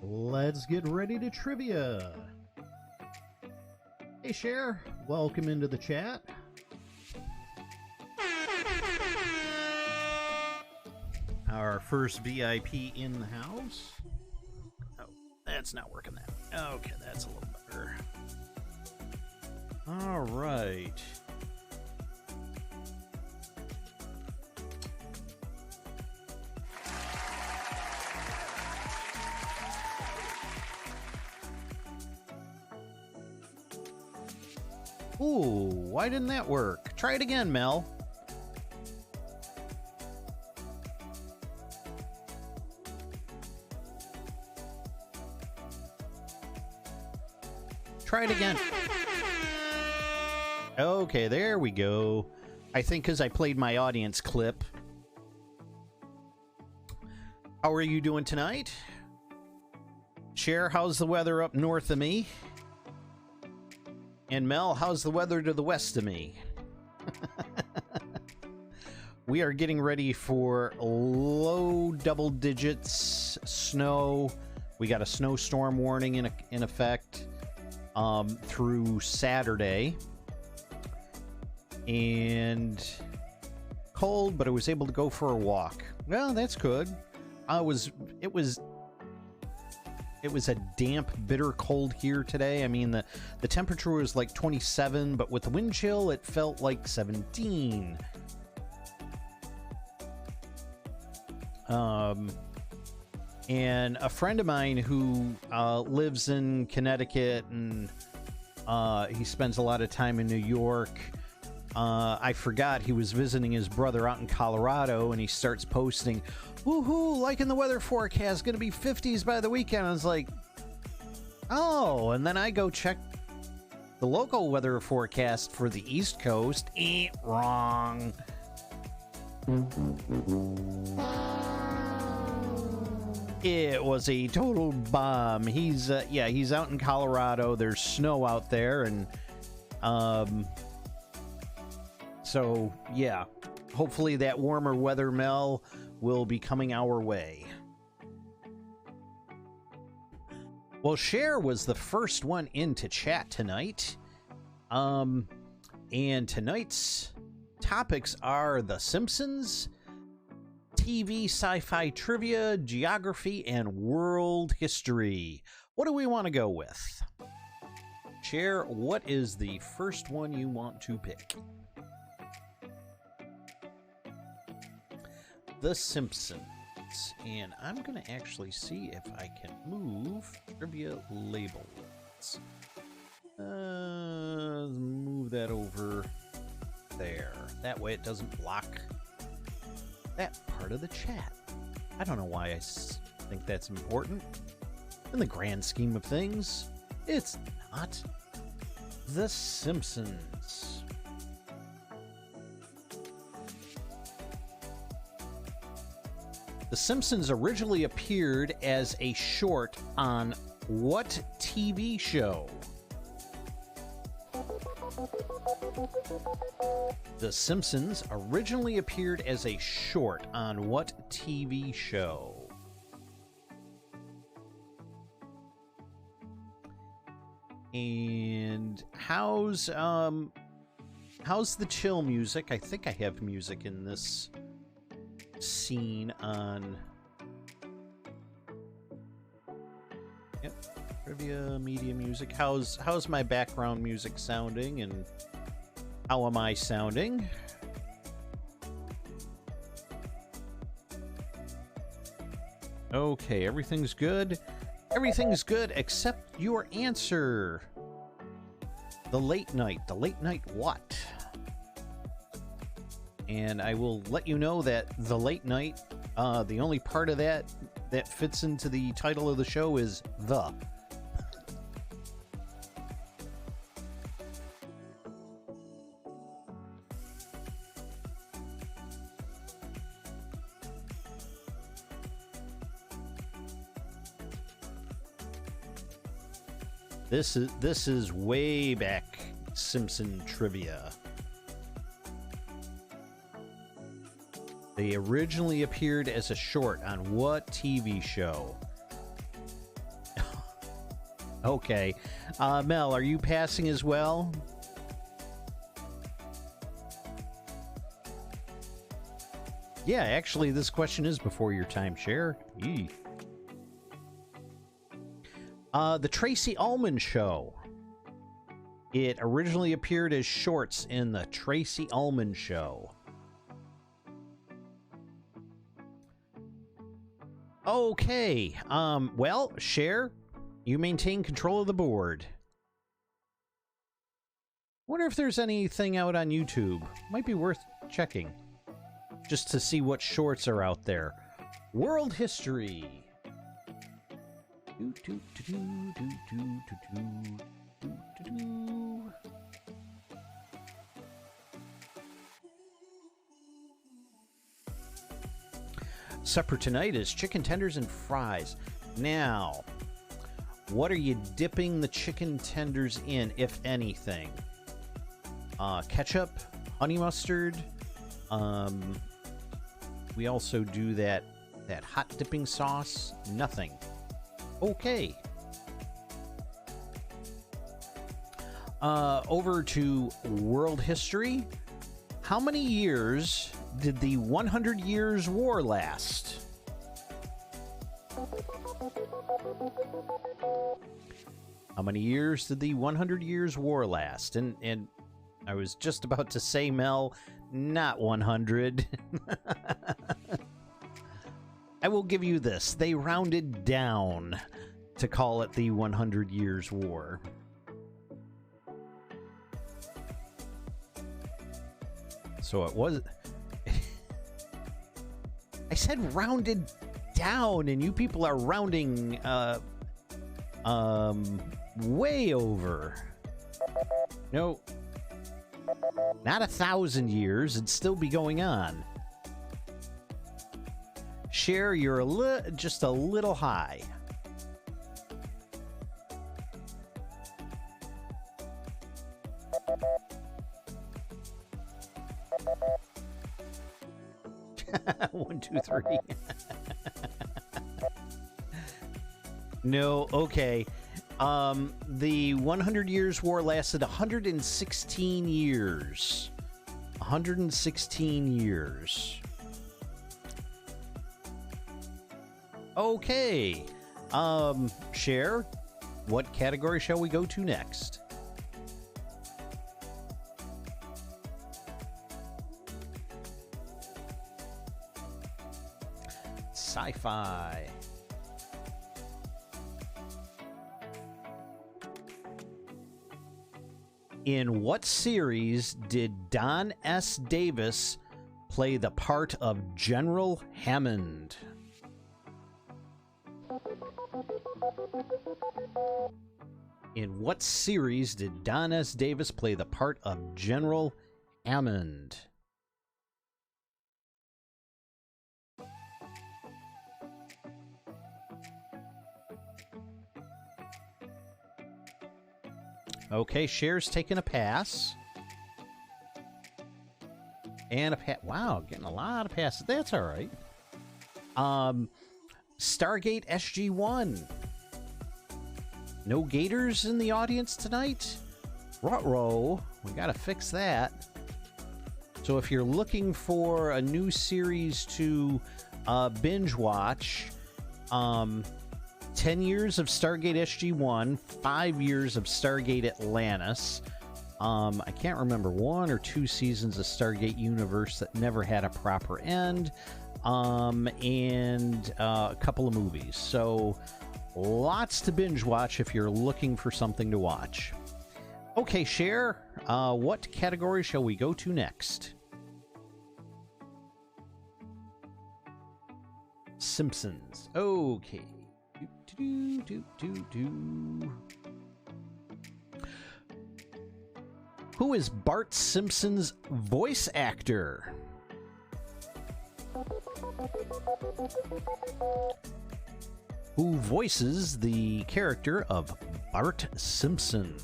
Let's get ready to trivia. Hey, Cher, welcome into the chat. Our first VIP in the house. Oh, that's not working that. Okay, that's a little better. All right. Ooh, why didn't that work? Try it again, Mel. Try it again. Okay, there we go. I think because I played my audience clip. How are you doing tonight? Cher, how's the weather up north of me? And Mel, how's the weather to the west of me? We are getting ready for low double digits snow. We got a snowstorm warning in effect through Saturday. And cold, but I was able to go for a walk. Well, that's good. It was a damp, bitter cold here today. I mean, the temperature was like 27, but with the wind chill, it felt like 17. And a friend of mine who lives in Connecticut and he spends a lot of time in New York. I forgot he was visiting his brother out in Colorado, and he starts posting, woohoo, liking the weather forecast, gonna be 50s by the weekend. I was like, oh, and then I go check the local weather forecast for the East Coast. Wrong. It was a total bomb. He's out in Colorado. There's snow out there, and so yeah, hopefully that warmer weather, Mel, will be coming our way. Well, Cher was the first one into chat tonight. And tonight's topics are The Simpsons, TV, sci-fi trivia, geography, and world history. What do we want to go with? Cher, what is the first one you want to pick? The Simpsons. And I'm going to actually see if I can move trivia labels. Move that over there. That way it doesn't block that part of the chat. I don't know why I think that's important. In the grand scheme of things, it's not. The Simpsons. The Simpsons originally appeared as a short on what TV show? The Simpsons originally appeared as a short on what TV show? And how's the chill music? I think I have music in this scene on. Yep, trivia, media, music. How's my background music sounding, and how am I sounding? Okay, everything's good. Everything's good except your answer. The late night. The late night what? And I will let you know that the late night, the only part of that fits into the title of the show is the. This is way back Simpson trivia. They originally appeared as a short on what TV show? Okay. Mel, are you passing as well? Yeah, actually, this question is before your time, Cher. Yee. The Tracy Ullman Show. It originally appeared as shorts in the Tracy Ullman Show. Okay. Well, Cher, you maintain control of the board. Wonder if there's anything out on YouTube. Might be worth checking. Just to see what shorts are out there. World history. Supper tonight is chicken tenders and fries. Now, what are you dipping the chicken tenders in, if anything? Ketchup, honey mustard. We also do that hot dipping sauce. Nothing. Okay. Over to world history. How many years did the 100 Years' War last? How many years did the 100 Years' War last? And I was just about to say, Mel, not 100. I will give you this. They rounded down to call it the 100 Years' War. So it was... I said rounded down, and you people are rounding way over. No. Not 1,000 years. It'd still be going on. Cher, you're just a little high. One, two, three. No, okay. The 100 Years' War lasted 116 years. 116 years. Okay. Cher, what category shall we go to next? Sci-fi. In what series did Don S. Davis play the part of General Hammond? In what series did Don S. Davis play the part of General Hammond? Okay, Cher's taking a pass. And a pass. Wow, getting a lot of passes. That's all right. Stargate SG-1. No gators in the audience tonight? Ruh-roh. We gotta fix that. So if you're looking for a new series to binge watch, 10 years of Stargate SG-1, 5 years of Stargate Atlantis. I can't remember, 1 or 2 seasons of Stargate Universe that never had a proper end, and a couple of movies. So lots to binge watch if you're looking for something to watch. Okay, Cher, what category shall we go to next? Simpsons. Okay. Who is Bart Simpson's voice actor? Who voices the character of Bart Simpson?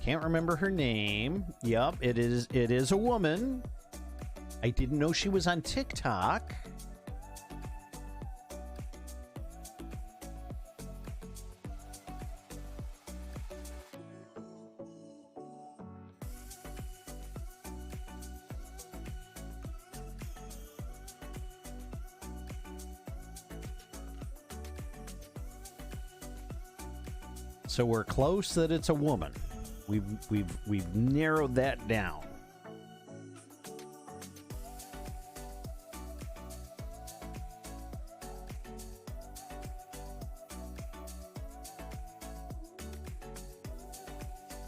can't remember her name. Yep, it is a woman. I didn't know she was on TikTok. So we're close that it's a woman. We've narrowed that down.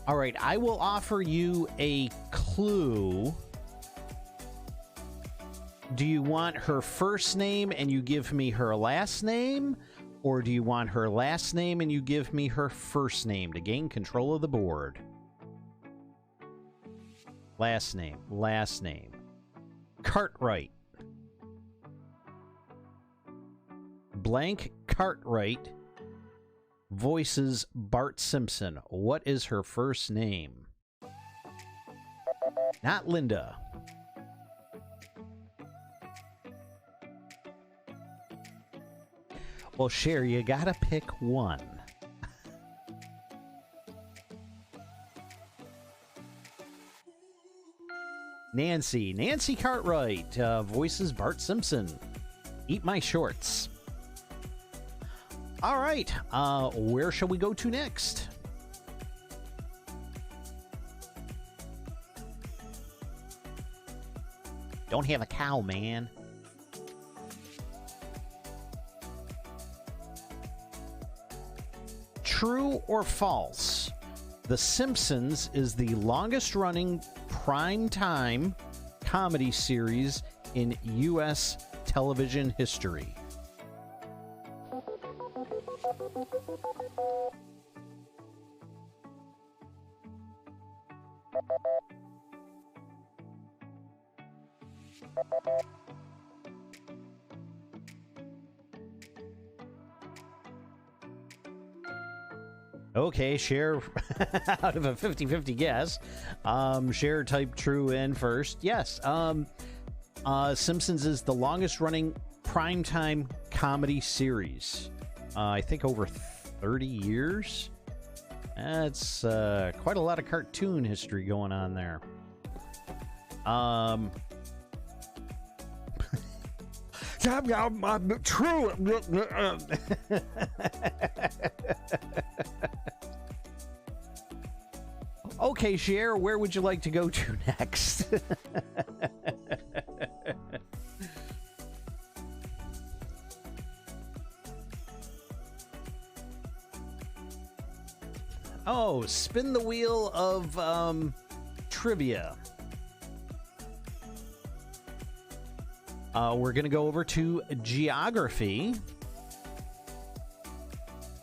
All right, I will offer you a clue. Do you want her first name and you give me her last name? Or do you want her last name and you give me her first name to gain control of the board? Last name. Cartwright. Blank Cartwright voices Bart Simpson. What is her first name? Not Linda. Well, Cher, you gotta pick one. Nancy Cartwright voices Bart Simpson. Eat my shorts. All right, where shall we go to next? Don't have a cow, man. True or false? The Simpsons is the longest-running prime-time comedy series in U.S. television history. Okay, Cher, out of a 50-50 guess, Cher typed true in first. Yes, Simpsons is the longest-running primetime comedy series. I think over 30 years. That's quite a lot of cartoon history going on there. True. Okay, Cher, where would you like to go to next? Oh, spin the wheel of trivia. We're going to go over to geography.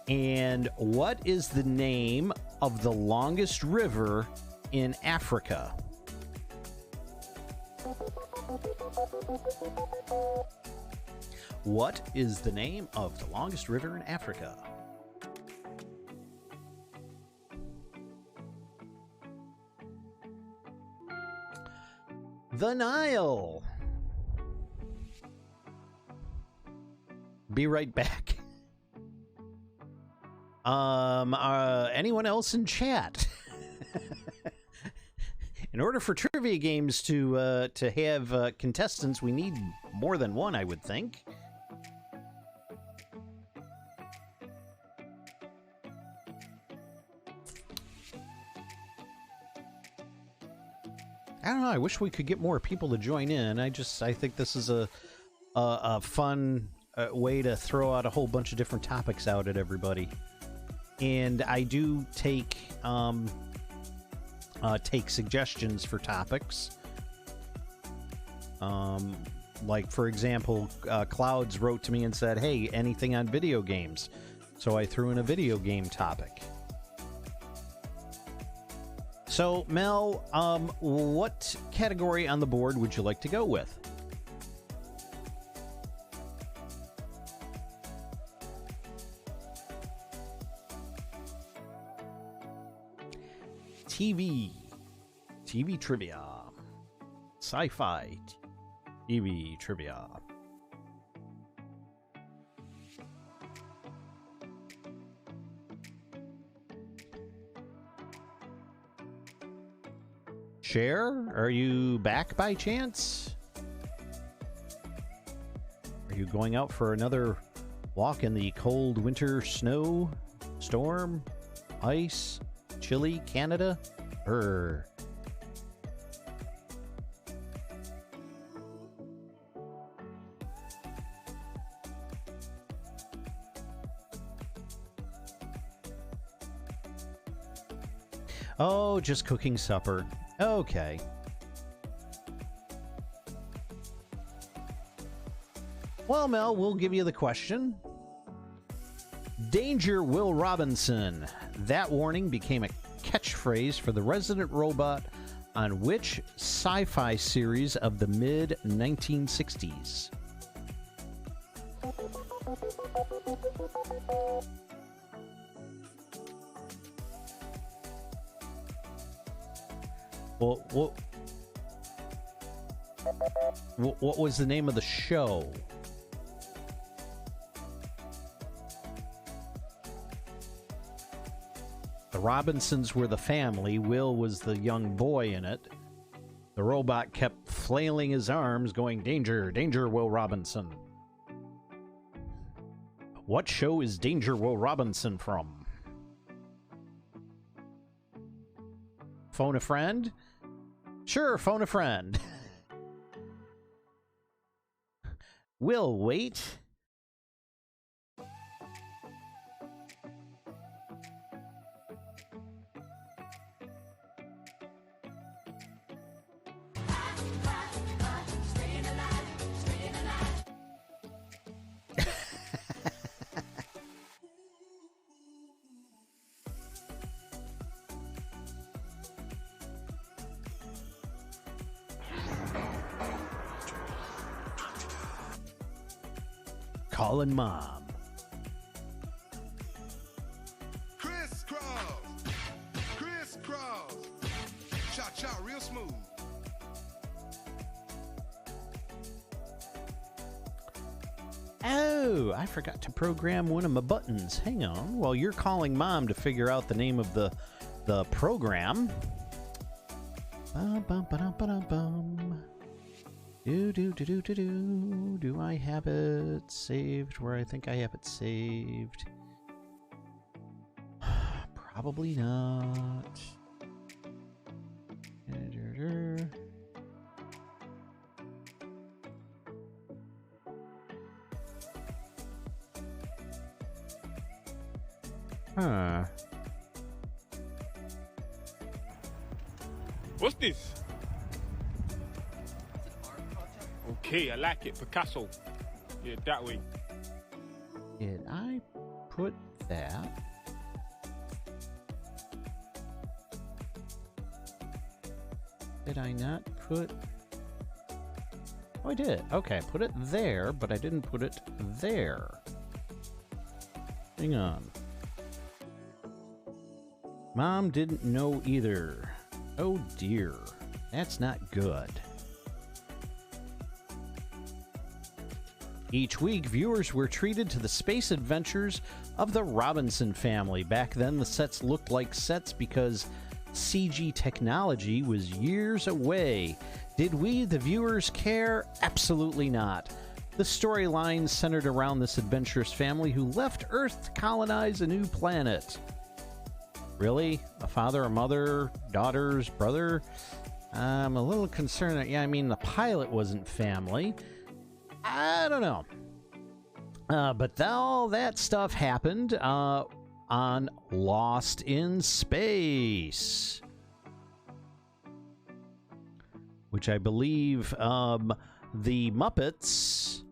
And what is the name of the longest river in Africa? What is the name of the longest river in Africa? The Nile. Be right back. Anyone else in chat? In order for trivia games to have contestants, we need more than one, I would think. I don't know. I wish we could get more people to join in. I think this is a fun way to throw out a whole bunch of different topics out at everybody. And I do take suggestions for topics. Like, for example, Clouds wrote to me and said, hey, anything on video games? So I threw in a video game topic. So, Mel, what category on the board would you like to go with? TV. TV trivia. Sci-fi TV trivia. Cher, are you back by chance? Are you going out for another walk in the cold winter snow, storm, ice, chilly Canada? Oh, just cooking supper. Okay. Well, Mel, we'll give you the question. Danger, Will Robinson. That warning became a catchphrase for the resident robot on which sci-fi series of the mid-1960s? Well, what was the name of the show? The Robinsons were the family. Will was the young boy in it. The robot kept flailing his arms, going, "Danger, danger, Will Robinson." What show is Danger, Will Robinson from? Phone a friend? Sure, phone a friend. Will wait. Calling mom. Crisscross, crisscross, cha cha, real smooth. Oh, I forgot to program one of my buttons. Hang on, while you're calling mom to figure out the name of the program. Bum. Do I have it saved where I think I have it saved? Probably not. Huh. What's this? Okay, I like it. Picasso. Yeah, that way. Did I put that? Did I not put... Oh, I did. Okay, I put it there, but I didn't put it there. Hang on. Mom didn't know either. Oh dear. That's not good. Each week, viewers were treated to the space adventures of the Robinson family. Back then, the sets looked like sets because CG technology was years away. Did we, the viewers, care? Absolutely not. The storyline centered around this adventurous family who left Earth to colonize a new planet. Really? A father, a mother, daughters, brother? I'm a little concerned that, yeah, I mean, the pilot wasn't family. I don't know. But all that stuff happened on Lost in Space, which I believe the Muppets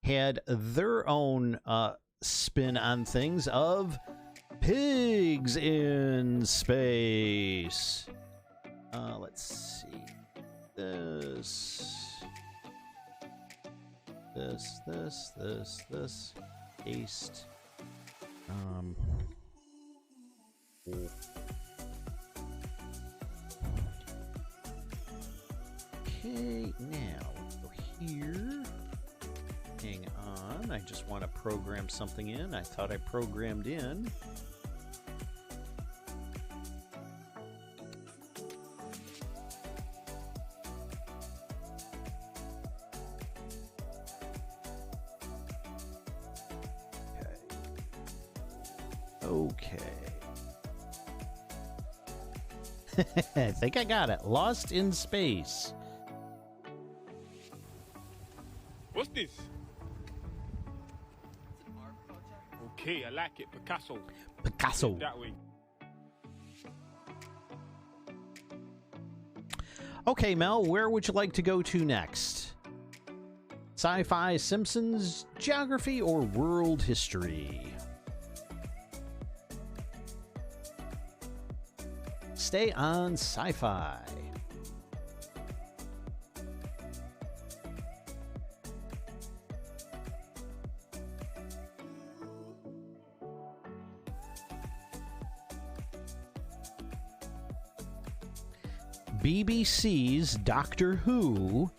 had their own spin on things of pigs in space. Let's see. This. Paste. Um. Okay, now let's go here. Hang on, I just want to program something in. I thought I programmed in. Okay. I think I got it. Lost in Space. What's this? Okay, I like it. Picasso. Picasso. That way. Okay, Mel, where would you like to go to next? Sci-fi, Simpsons, geography, or world history? Stay on sci-fi. BBC's Doctor Who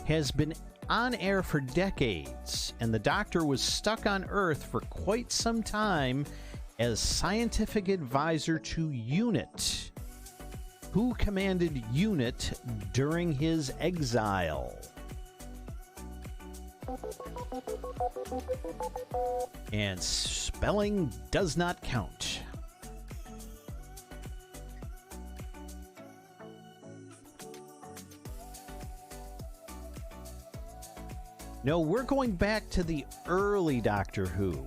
has been on air for decades, and the Doctor was stuck on Earth for quite some time as scientific advisor to UNIT. Who commanded UNIT during his exile? And spelling does not count. No, we're going back to the early Doctor Who.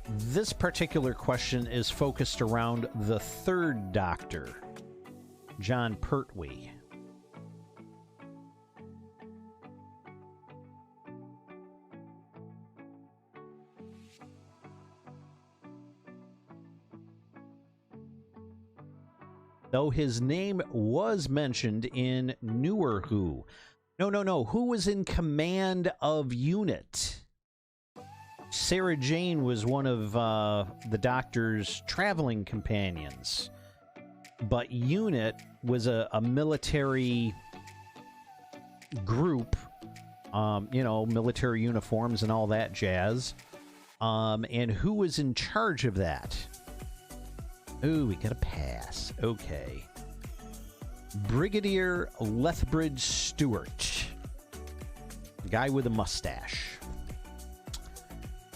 This particular question is focused around the third Doctor, John Pertwee. Though his name was mentioned in newer Who. No. Who was in command of UNIT? Sarah Jane was one of the Doctor's traveling companions. But UNIT was a military group, military uniforms and all that jazz. And who was in charge of that? Ooh, we got a pass. Okay. Brigadier Lethbridge Stewart. Guy with a mustache.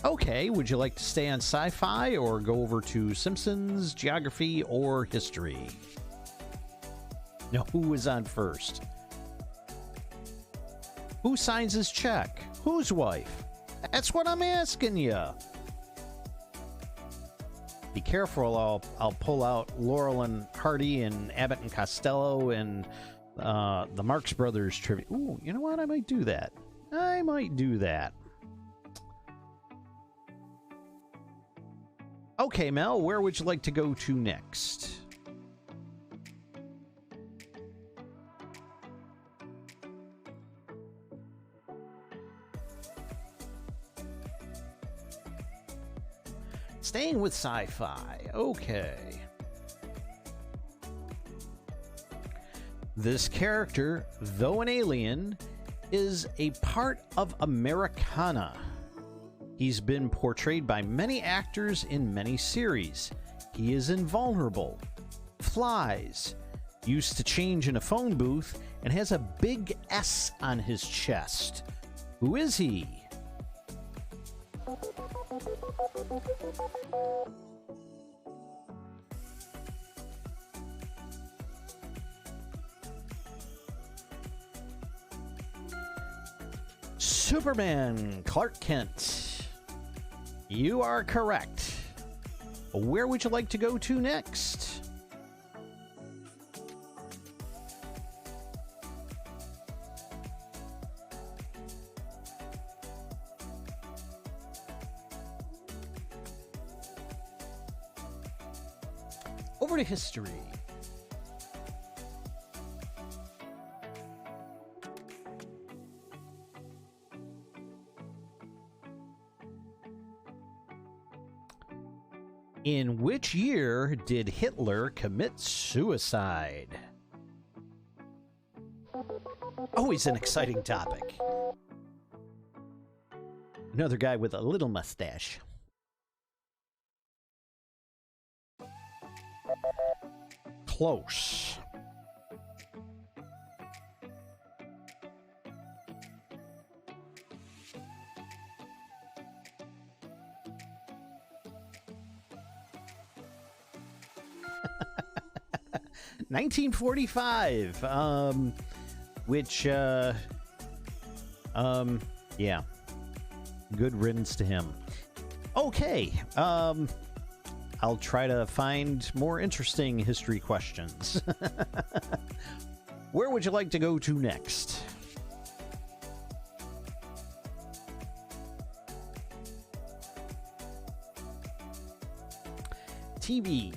Okay, would you like to stay on sci-fi or go over to Simpsons, geography, or history? No, who was on first? Who signs his check? Whose wife? That's what I'm asking you. Be careful, I'll pull out Laurel and Hardy and Abbott and Costello and the Marx Brothers trivia. Ooh, you know what? I might do that. Okay, Mel, where would you like to go to next? Staying with sci-fi. Okay. This character, though an alien, is a part of Americana. He's been portrayed by many actors in many series. He is invulnerable, flies, used to change in a phone booth, and has a big S on his chest. Who is he? Superman, Clark Kent. You are correct. Where would you like to go to next? Over to history. In which year did Hitler commit suicide? Always an exciting topic. Another guy with a little mustache. Close. $1945, which, yeah, good riddance to him. Okay, I'll try to find more interesting history questions. Where would you like to go to next? TV.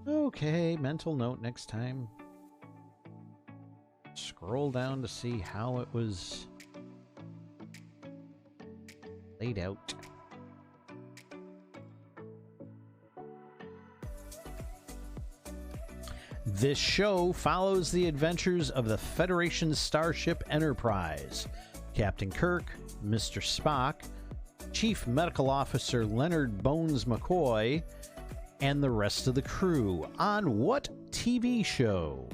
Okay, mental note next time. Scroll down to see how it was laid out. This show follows the adventures of the Federation's starship Enterprise, Captain Kirk, Mr. Spock, Chief Medical Officer Leonard Bones McCoy, and the rest of the crew on what TV show?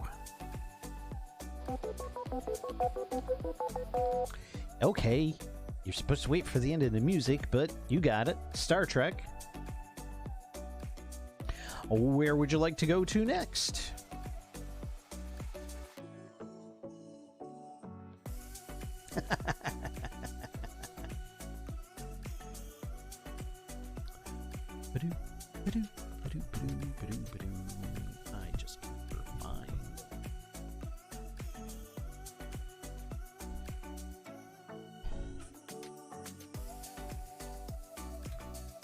Okay, you're supposed to wait for the end of the music, but you got it. Star Trek. Where would you like to go to next? I just can't find.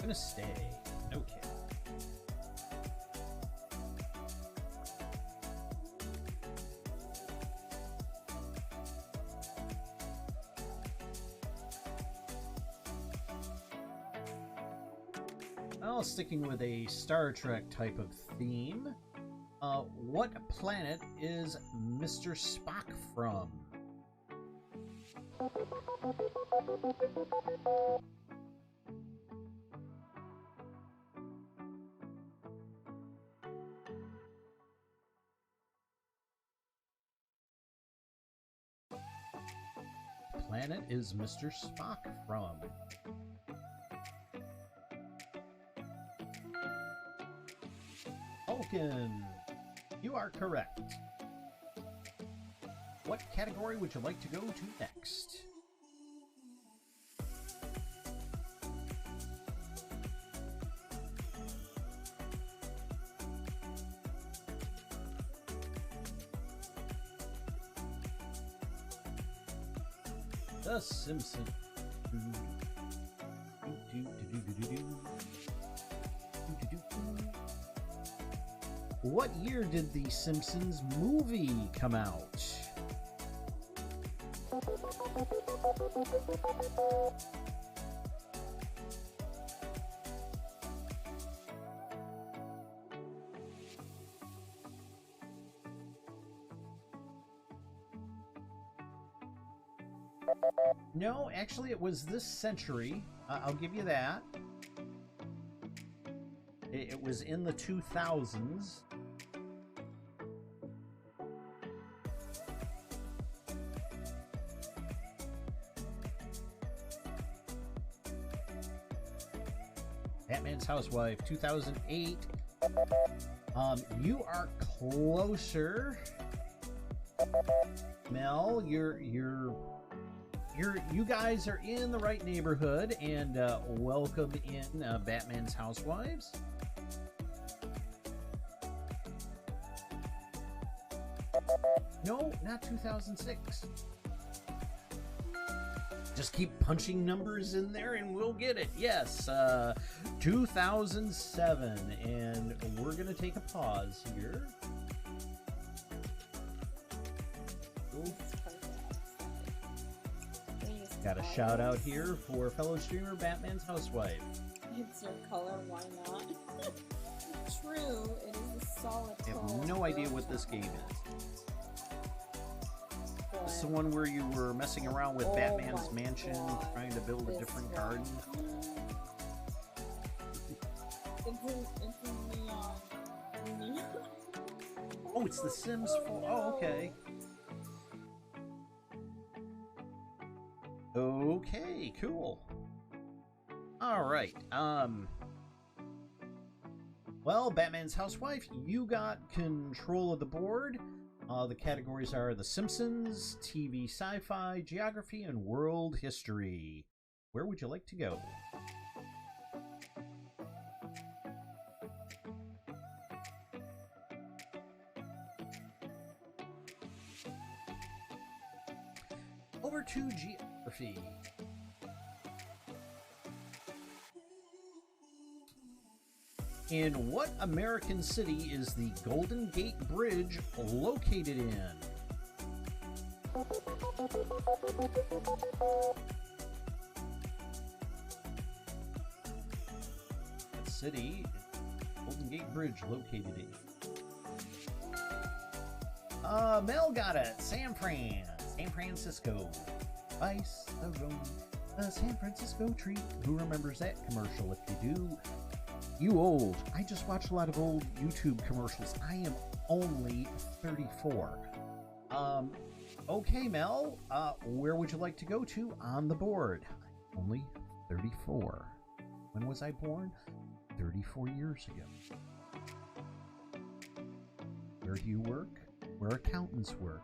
I'm gonna stay. Okay. Well, sticking with a Star Trek type of theme, what planet is Mr. Spock from? Planet is Mr. Spock from? Vulcan. You are correct. What category would you like to go to next? The Simpsons. What year did The Simpsons movie come out? No, actually it was this century. I'll give you that. It was in the 2000s. Batman's Housewife, 2008. You are closer. Mel, you guys are in the right neighborhood, and welcome in Batman's Housewives. No, not 2006. Just keep punching numbers in there and we'll get it. Yes, 2007, and we're gonna take a pause here. Got a shout out here for fellow streamer Batman's Housewife. It's your color, why not? True, it is a solid I color. have no idea what this game is. This is the one where you were messing around with Batman's mansion, trying to build a different garden. It's a neon. Oh, it's The Sims 4. Oh, okay. Okay, cool. All right. Well, Batman's Housewife, you got control of the board. The categories are The Simpsons, TV Sci-Fi, Geography, and World History. Where would you like to go? Over to Geography. In what American city is the Golden Gate Bridge located in? What city is Golden Gate Bridge located in? Mel got it. San Francisco. Vice of Rome, a San Francisco treat. Who remembers that commercial? If you do, you old. I just watch a lot of old YouTube commercials. I am only 34. Okay, Mel, where would you like to go to on the board? I'm only 34. When was I born? 34 years ago. Where do you work? Where accountants work.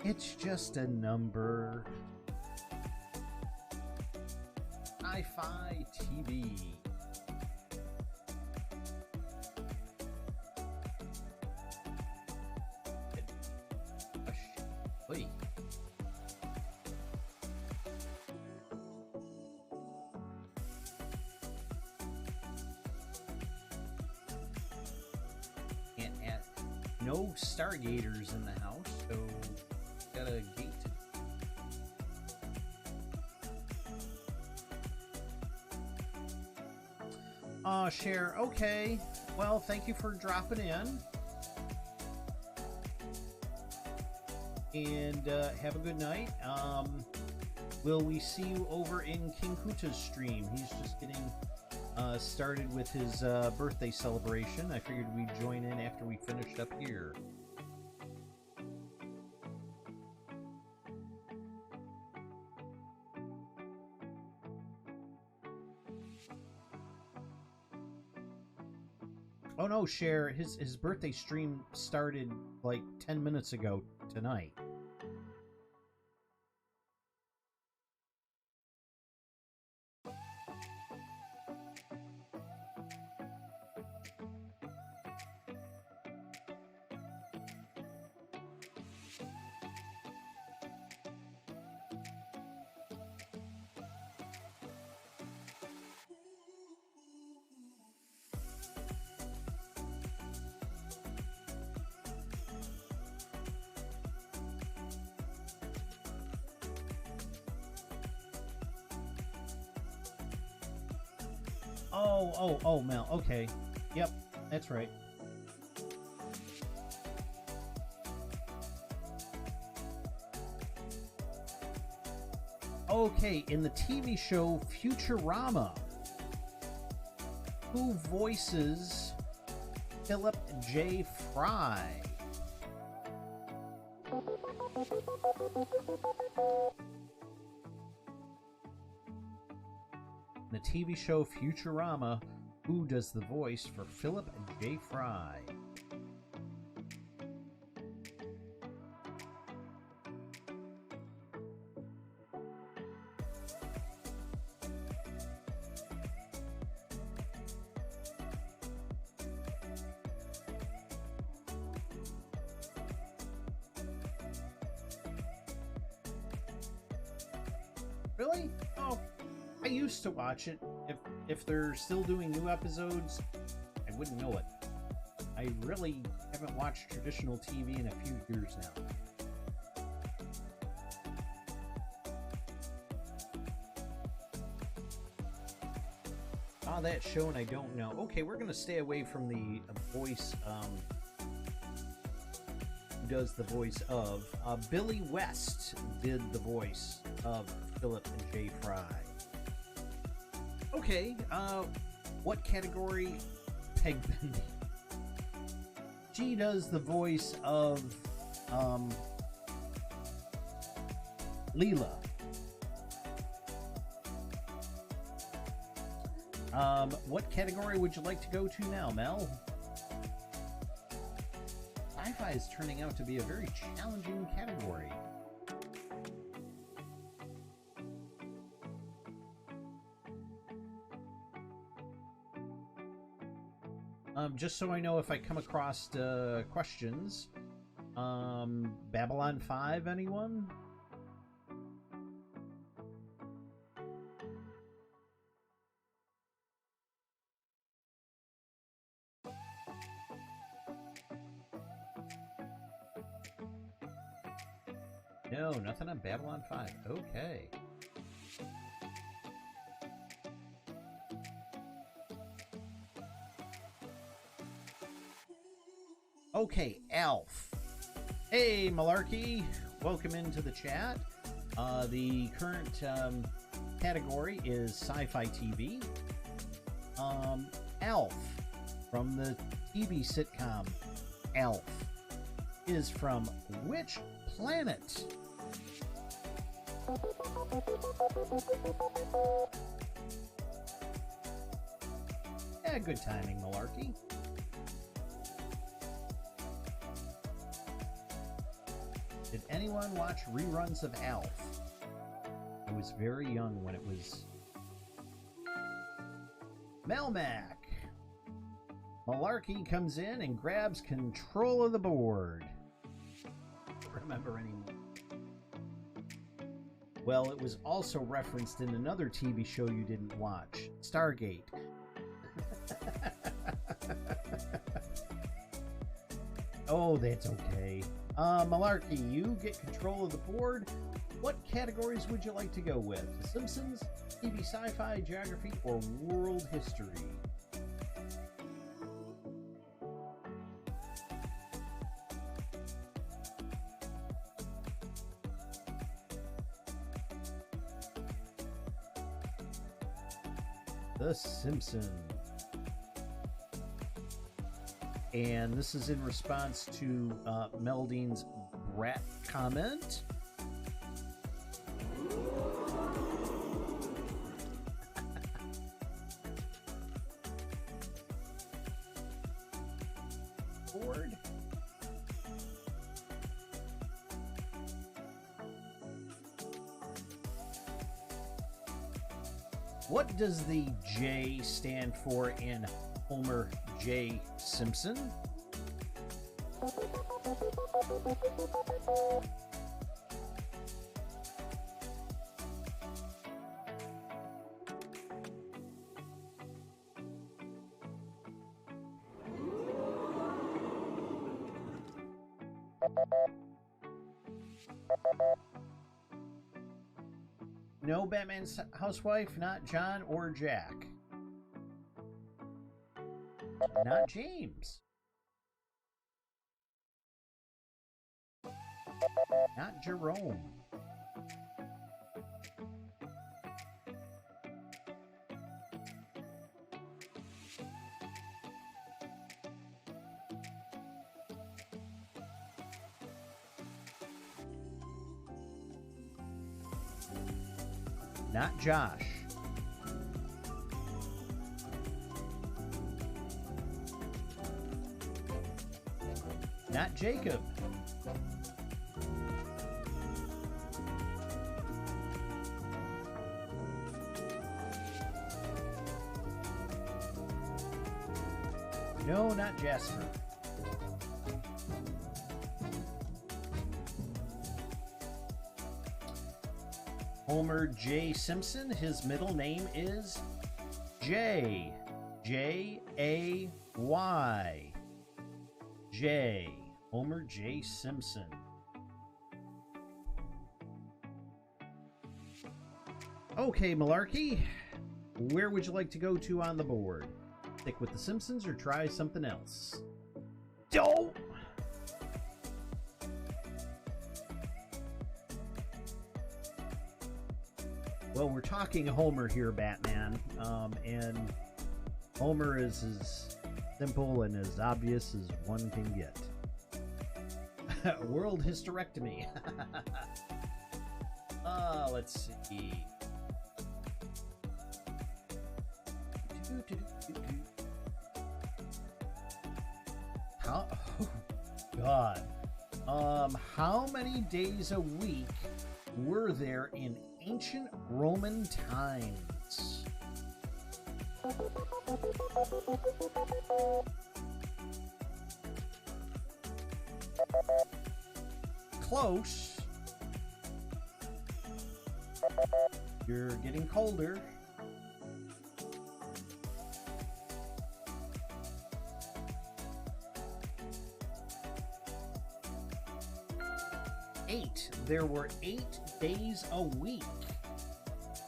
It's just a number. Sci-Fi TV. Wait. Can't add no Stargaters in the house, so got a gate. Share. Okay. Well, thank you for dropping in. And have a good night. Will we see you over in King Kuta's stream? He's just getting started with his birthday celebration. I figured we'd join in after we finished up here. Oh no, Cher, his birthday stream started like 10 minutes ago tonight. Oh, Mel. Okay. Yep, that's right. Okay, in the TV show Futurama, who voices Philip J. Fry? The TV show Futurama, who does the voice for Philip J. Fry? Really? Oh, I used to watch it. If they're still doing new episodes, I wouldn't know it. I really haven't watched traditional TV in a few years now. Saw that show and I don't know. Okay, we're gonna stay away from the voice. Who does the voice of? Billy West did the voice of Philip and Jay Fry. Okay, what category? Peg Bendy. She does the voice of Leela. What category would you like to go to now, Mel? Sci-fi is turning out to be a very challenging category. Just so I know if I come across questions. Babylon 5, anyone? No, nothing on Babylon 5. Okay. Okay, Alf. Hey, Malarkey. Welcome into the chat. The current category is sci-fi TV. Alf, from the TV sitcom Alf, is from which planet? Yeah, good timing, Malarkey. Did anyone watch reruns of Alf? I was very young when it was... Melmac! Malarkey comes in and grabs control of the board. Don't remember anymore. Well, it was also referenced in another TV show you didn't watch, Stargate. Oh, that's okay. Malarkey, you get control of the board. What categories would you like to go with? The Simpsons, TV sci-fi, geography, or world history? The Simpsons. And this is in response to Melding's Brat comment. Board. What does the J stand for in Homer J. Simpson? No, Batman's housewife, not John or Jack. Not James. Not Jerome. Not Josh. Not Jacob. No, not Jasper. Homer J. Simpson. His middle name is Jay. J-A-Y. Jay. Homer J. Simpson. Okay, Malarkey. Where would you like to go to on the board? Stick with the Simpsons or try something else? Don't! Well, we're talking Homer here, Batman. And Homer is as simple and as obvious as one can get. World hysterectomy. Let's see. How? Oh, God. How many days a week were there in ancient Roman times? Close. You're getting colder. Eight. There were 8 days a week.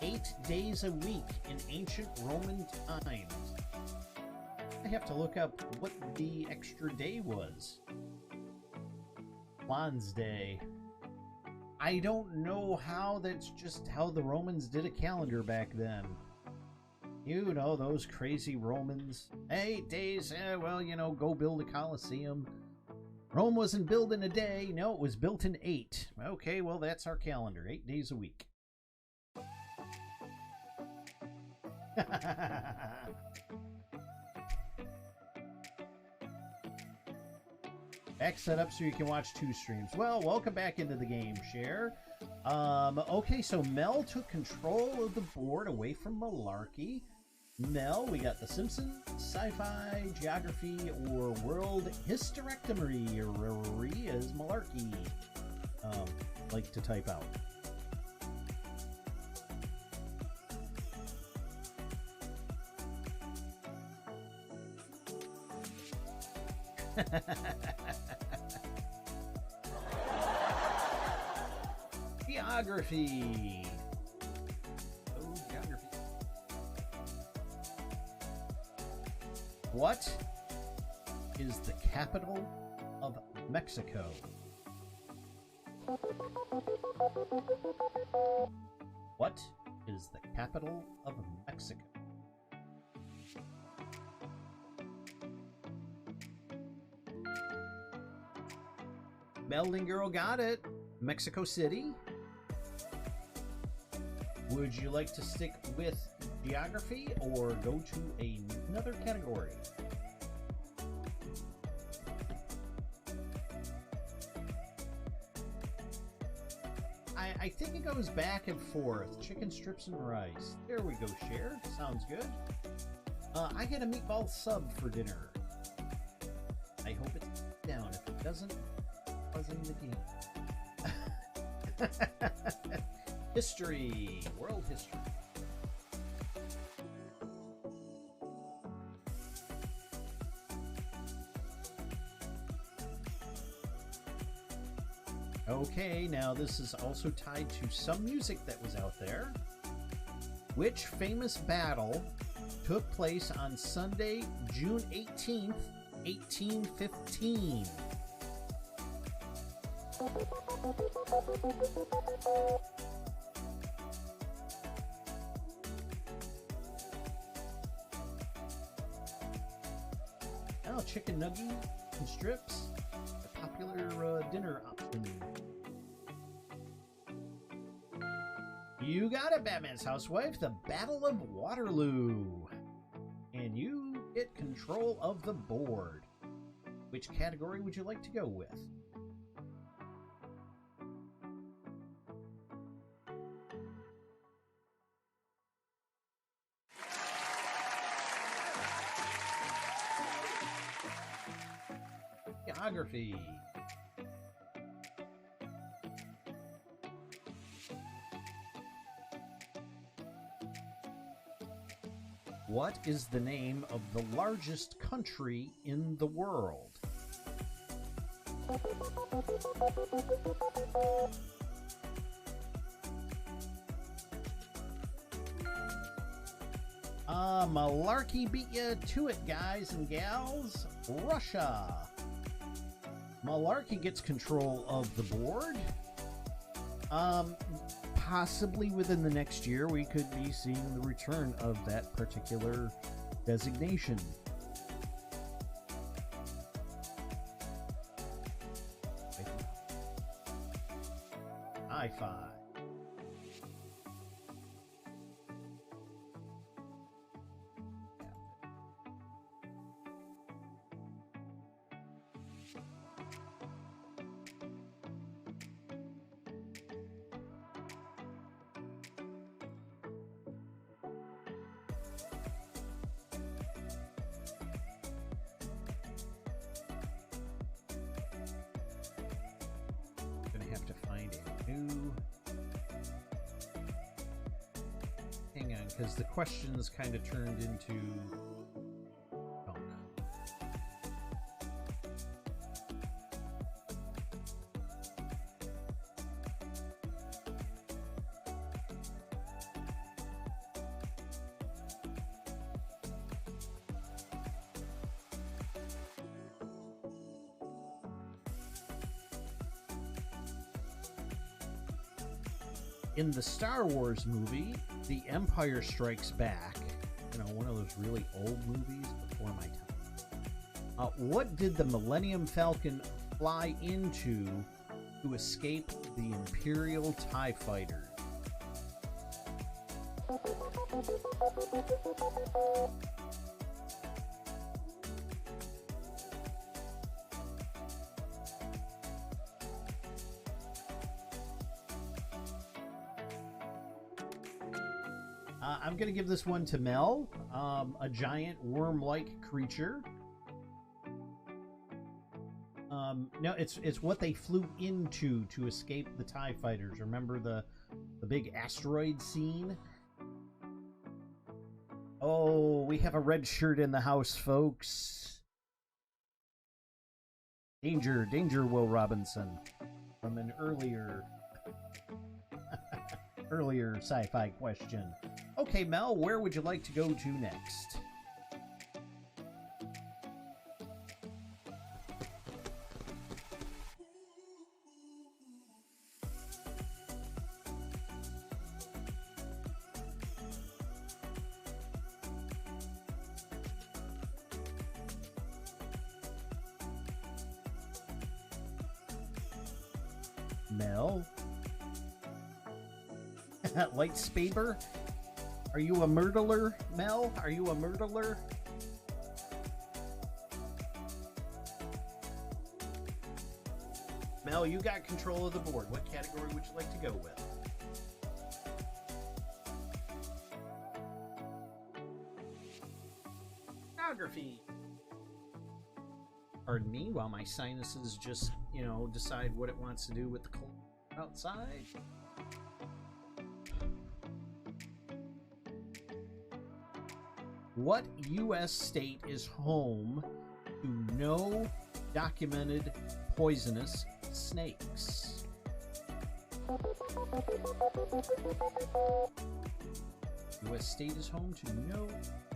8 days a week in ancient Roman times. I have to look up what the extra day was. Wands Day. I don't know how that's just how the Romans did a calendar back then. You know, those crazy Romans. 8 days, well, you know, go build a Colosseum. Rome wasn't built in a day. No, it was built in 8. Okay, well, that's our calendar. 8 days a week. Back set up so you can watch 2 streams. Well, welcome back into the game, Share. Okay, so Mel took control of the board away from Malarkey. Mel, we got The Simpsons, Sci-Fi, Geography, or World Hysterectomy, as Malarkey like to type out. Geography. Oh, geography. What is the capital of Mexico? What is the capital of Mexico? Melding Girl got it. Mexico City. Would you like to stick with geography or go to another category? I think it goes back and forth. Chicken strips and rice. There we go, Share. Sounds good. I get a meatball sub for dinner. I hope it's down. If it doesn't, buzzing the game. History. World history. Okay, now this is also tied to some music that was out there. Which famous battle took place on Sunday, June 18th, 1815? Oh, chicken nugget and strips, a popular dinner option. You got it, Batman's housewife, the Battle of Waterloo. And you get control of the board. Which category would you like to go with? Geography. What is the name of the largest country in the world? Malarkey beat you to it, guys and gals. Russia. Malarkey gets control of the board. Possibly within the next year, we could be seeing the return of that particular designation. High five. To find a new. Hang on, because the questions kind of turned into. Oh, no. In the Star Wars movie, The Empire Strikes Back, you know, one of those really old movies before my time. What did the Millennium Falcon fly into to escape the Imperial TIE Fighter? I'm going to give this one to Mel. A giant worm-like creature. No, it's what they flew into to escape the TIE fighters. Remember the big asteroid scene? Oh, we have a red shirt in the house, folks. Danger, danger, Will Robinson. From an earlier sci-fi question. Okay, Mel, where would you like to go to next? Mel? Lightspaber? Are you a murderer, Mel? Are you a murderer? Mel, you got control of the board. What category would you like to go with? Geography. Pardon me while my sinuses just, you know, decide what it wants to do with the cold outside. What U.S. state is home to no documented poisonous snakes? U.S. state is home to no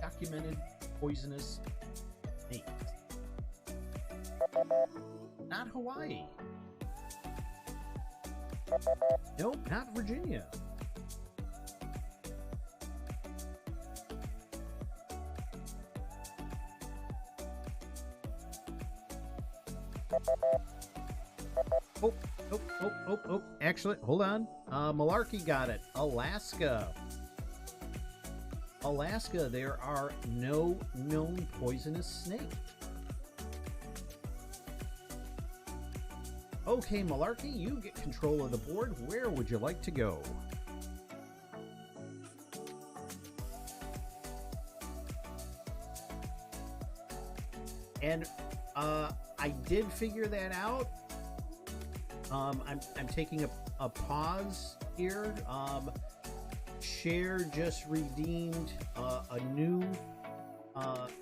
documented poisonous snakes. Not Hawaii. Nope, not Virginia. Oh. Actually, hold on. Malarkey got it. Alaska. Alaska, there are no known poisonous snakes. Okay, Malarkey, you get control of the board. Where would you like to go? And I did figure that out. I'm taking a pause here. Cher just redeemed a a new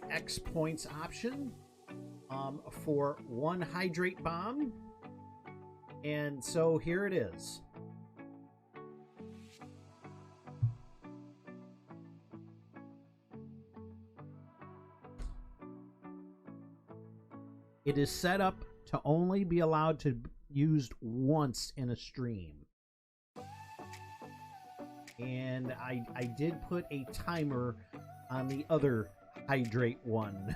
X points option for one hydrate bomb. And so here it is. It is set up to only be allowed to be used once in a stream. And I did put a timer on the other hydrate one.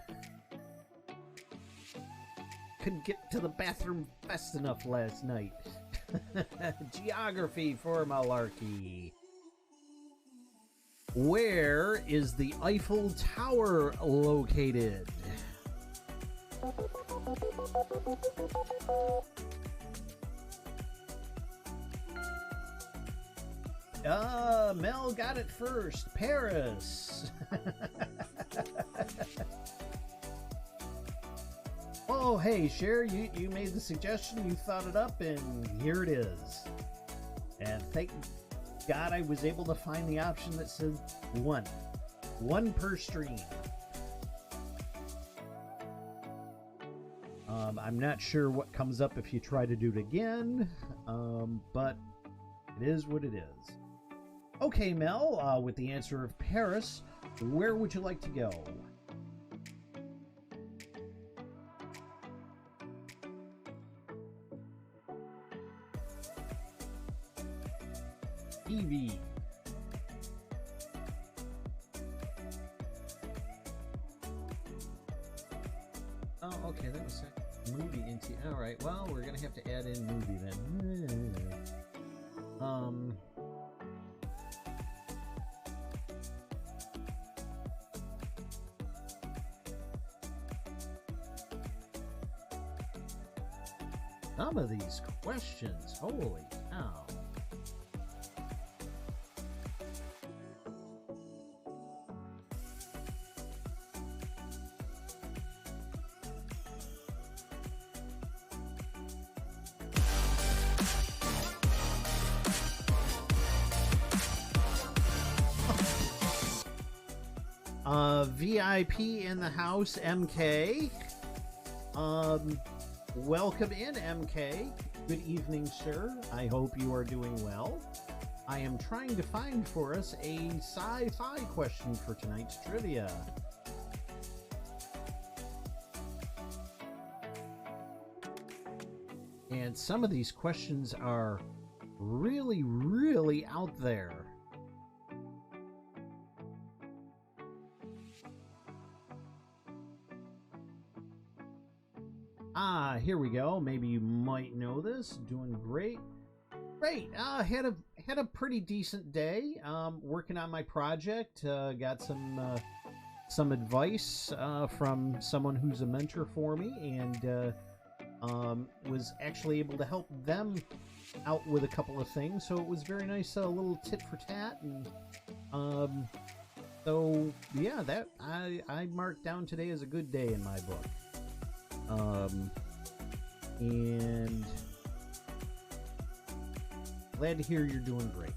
Couldn't get to the bathroom fast enough last night. Geography for malarkey. Where is the Eiffel Tower located? Mel got it first. Paris. Oh, hey, Cher, you made the suggestion, you thought it up, and here it is. And thank God I was able to find the option that said one. One per stream. I'm not sure what comes up if you try to do it again, but it is what it is. Okay, Mel, with the answer of Paris, where would you like to go? Evie. Oh, okay, that was a movie into. All right, well, we're gonna have to add in movie then. Some of these questions, holy cow. VIP in the house, MK. Welcome in, MK. Good evening, sir. I hope you are doing well. I am trying to find for us a sci-fi question for tonight's trivia. And some of these questions are really, really out there. Ah, here we go. Maybe you might know this. Doing great. Great. Had a pretty decent day. Working on my project. Got some advice from someone who's a mentor for me, and was actually able to help them out with a couple of things. So it was very nice. A little tit for tat, and so yeah, that I marked down today as a good day in my book. And glad to hear you're doing great.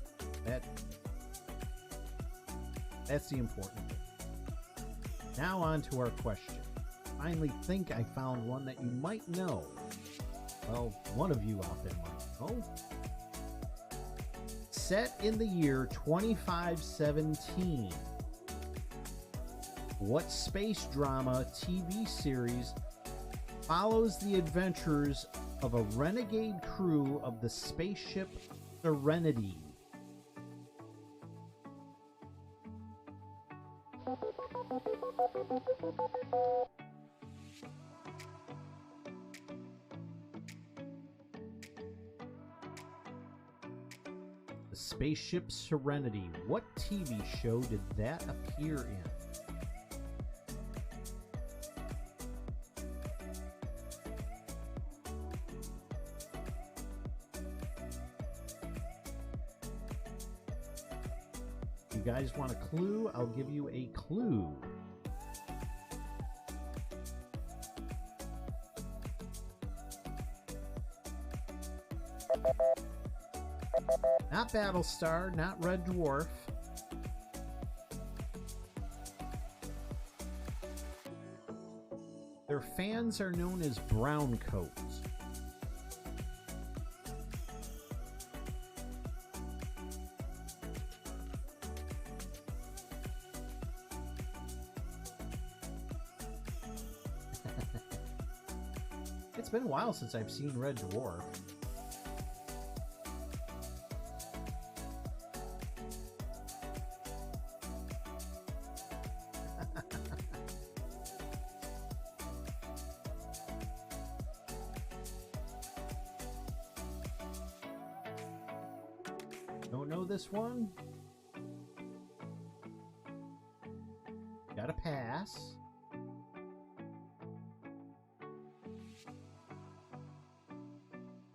That's the important thing. Now on to our question. Finally think I found one that you might know. Well, one of you out there might know. Set in the year 2517, what space drama TV series follows the adventures of a renegade crew of the spaceship Serenity? The spaceship Serenity. What TV show did that appear in? You guys want a clue? I'll give you a clue. Not Battlestar, not Red Dwarf. Their fans are known as browncoats. It's been a while since I've seen Red Dwarf. Don't know this one? Gotta pass.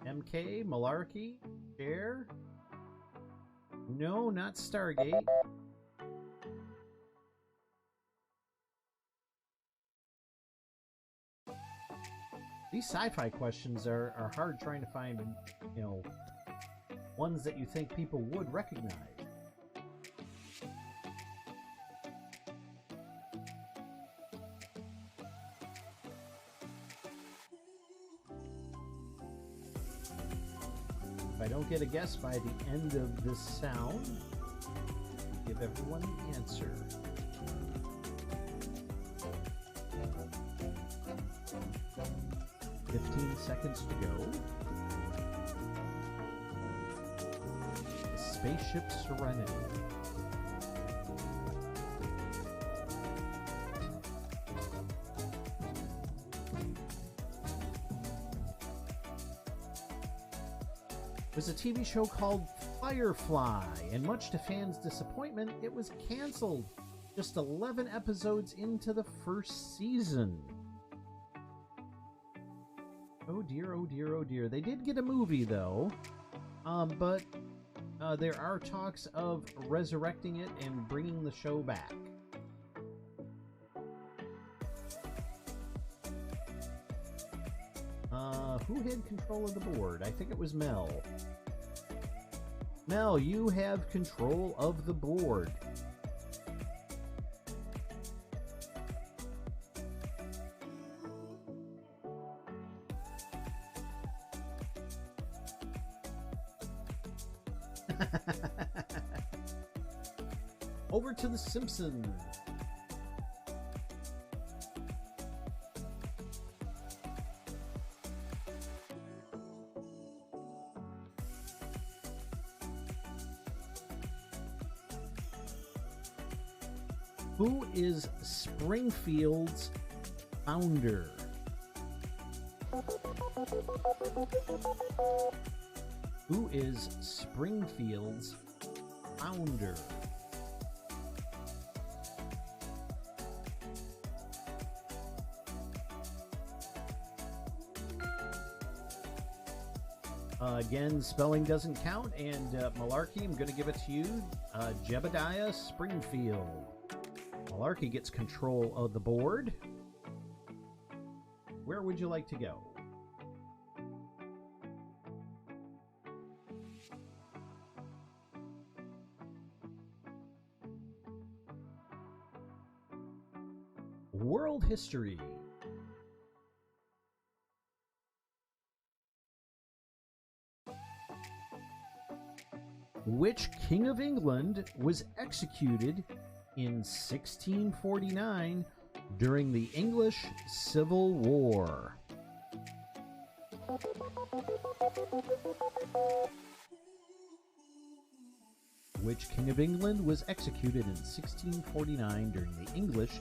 MK, Malarkey, Share. No, not Stargate. These sci-fi questions are hard trying to find, you know, ones that you think people would recognize. If I don't get a guess by the end of this sound, give everyone the answer. Seconds to go. The spaceship Serenity. It was a TV show called Firefly, and much to fans' disappointment, it was canceled just 11 episodes into the first season. Oh dear, oh dear, oh dear. They did get a movie, though. But there are talks of resurrecting it and bringing the show back. Who had control of the board? I think it was Mel. Mel, you have control of the board. Over to The Simpsons. Who is Springfield's founder? Who is Springfield's founder? Again, spelling doesn't count, and Malarkey, I'm going to give it to you. Jebediah Springfield. Malarkey gets control of the board. Where would you like to go? World history. Which King of England was executed in 1649 during the English Civil War? Which King of England was executed in 1649 during the English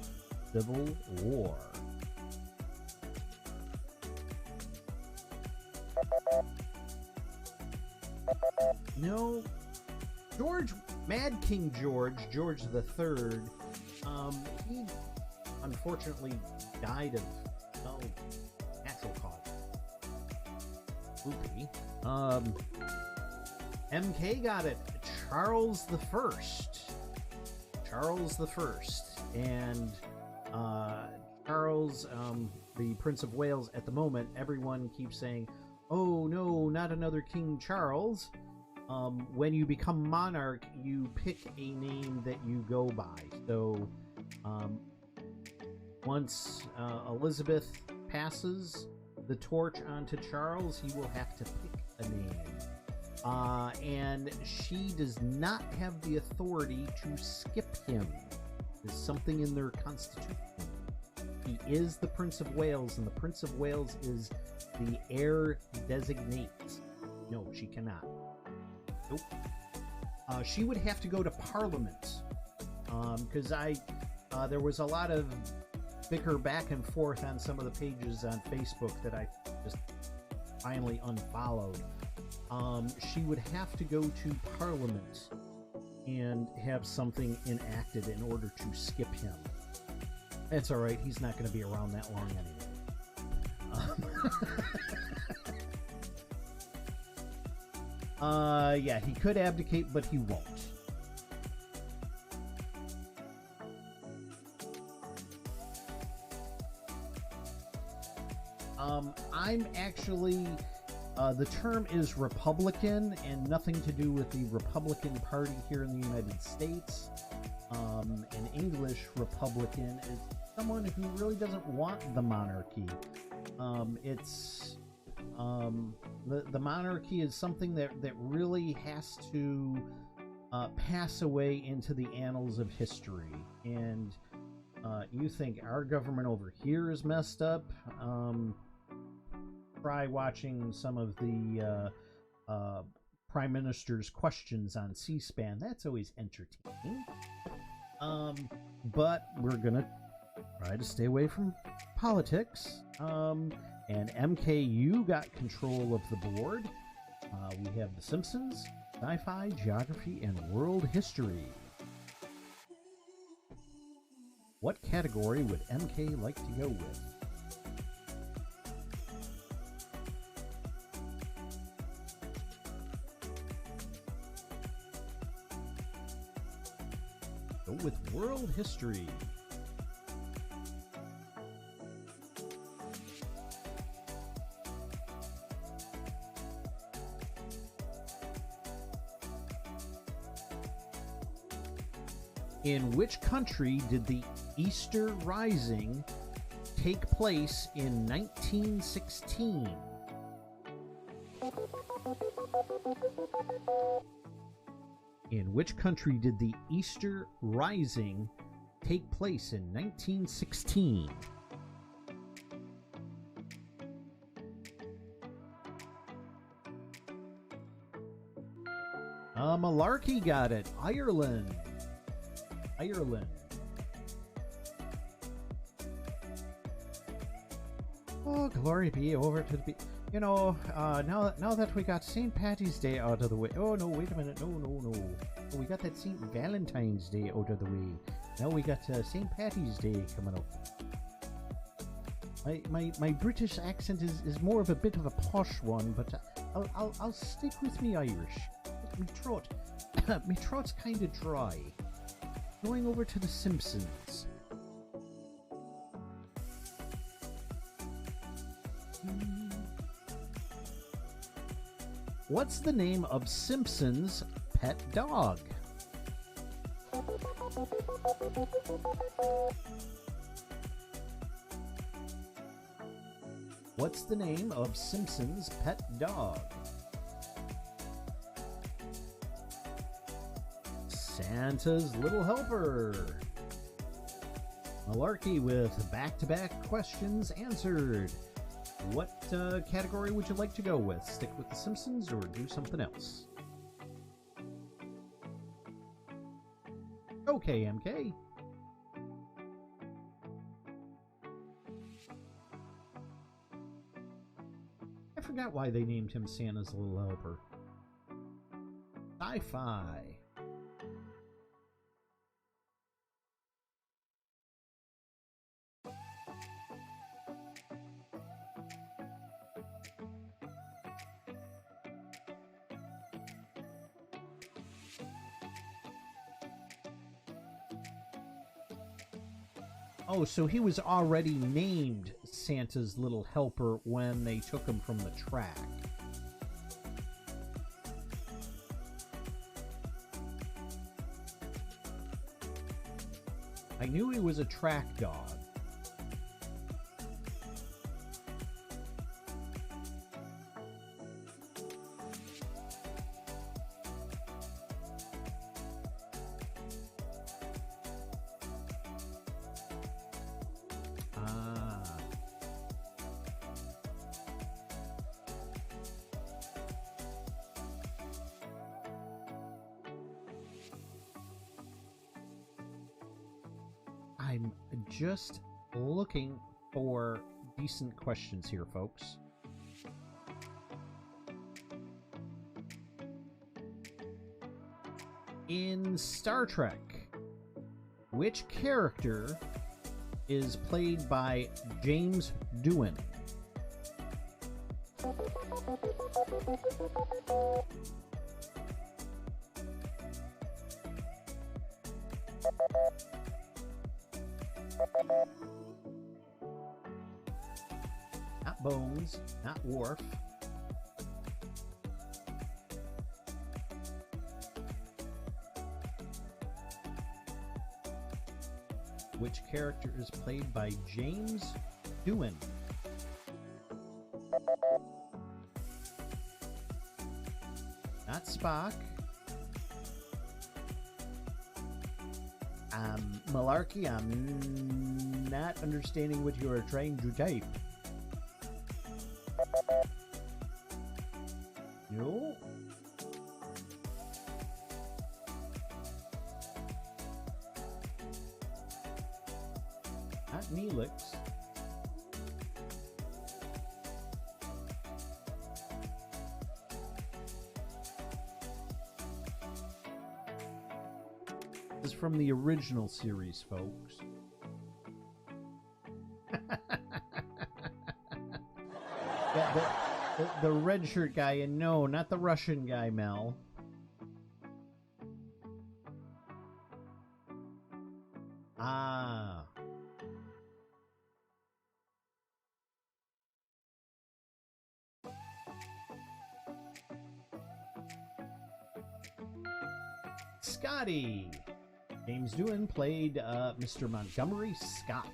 Civil War? No. Mad King George III, he unfortunately died of natural cause. Oopie. MK got it. Charles the First. And Charles, the Prince of Wales, at the moment, everyone keeps saying, oh no, not another King Charles. When you become monarch, you pick a name that you go by. So, Once Elizabeth passes the torch onto Charles, he will have to pick a name. And she does not have the authority to skip him. There's something in their constitution. He is the Prince of Wales, and the Prince of Wales is the heir designate. No, she cannot. Nope. She would have to go to Parliament. Because there was a lot of bicker back and forth on some of the pages on Facebook that I just finally unfollowed. She would have to go to Parliament and have something enacted in order to skip him. That's all right. He's not going to be around that long anyway. Yeah, he could abdicate, but he won't. I'm actually... the term is Republican and nothing to do with the Republican Party here in the United States. An English Republican is someone who really doesn't want the monarchy. The monarchy is something that really has to pass away into the annals of history. And you think our government over here is messed up? Try watching some of the Prime Minister's questions on C-SPAN. That's always entertaining. But we're gonna try to stay away from politics. And MKU got control of the board. We have The Simpsons, Sci-Fi, Geography, and World History. What category would MK like to go with? Go with World History. In which country did the Easter Rising take place in 1916? In which country did the Easter Rising take place in 1916? Malarkey got it. Ireland. Ireland. Oh, glory be over to the... You know, now that we got St. Patty's Day out of the way... Oh, no, wait a minute. No. Oh, we got that St. Valentine's Day out of the way. Now we got St. Patty's Day coming up. My British accent is more of a bit of a posh one, but I'll stick with me Irish. Me throat's kind of dry. Going over to The Simpsons. What's the name of Simpson's pet dog? What's the name of Simpson's pet dog? Santa's Little Helper. Malarkey with back-to-back questions answered. What category would you like to go with? Stick with The Simpsons or do something else? Okay, MK. I forgot why they named him Santa's Little Helper. Sci-fi. Oh, so he was already named Santa's Little Helper when they took him from the track. I knew he was a track dog. just looking for decent questions here, folks. In Star Trek, which character is played by James Doohan? Not Bones, not Worf. Which character is played by James Doohan? Not Spock. Malarkey, I'm not understanding what you are trying to type. No. Not Neelix. This is from the original series, folks. Yeah, the red shirt guy, and no, not the Russian guy, Mel. Ah. Scotty. James Doohan played Mr. Montgomery Scott.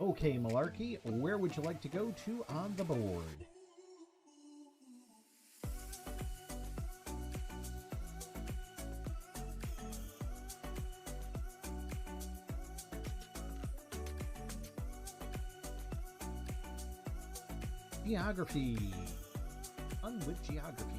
Okay, Malarkey, where would you like to go to on the board? Geography. On with geography.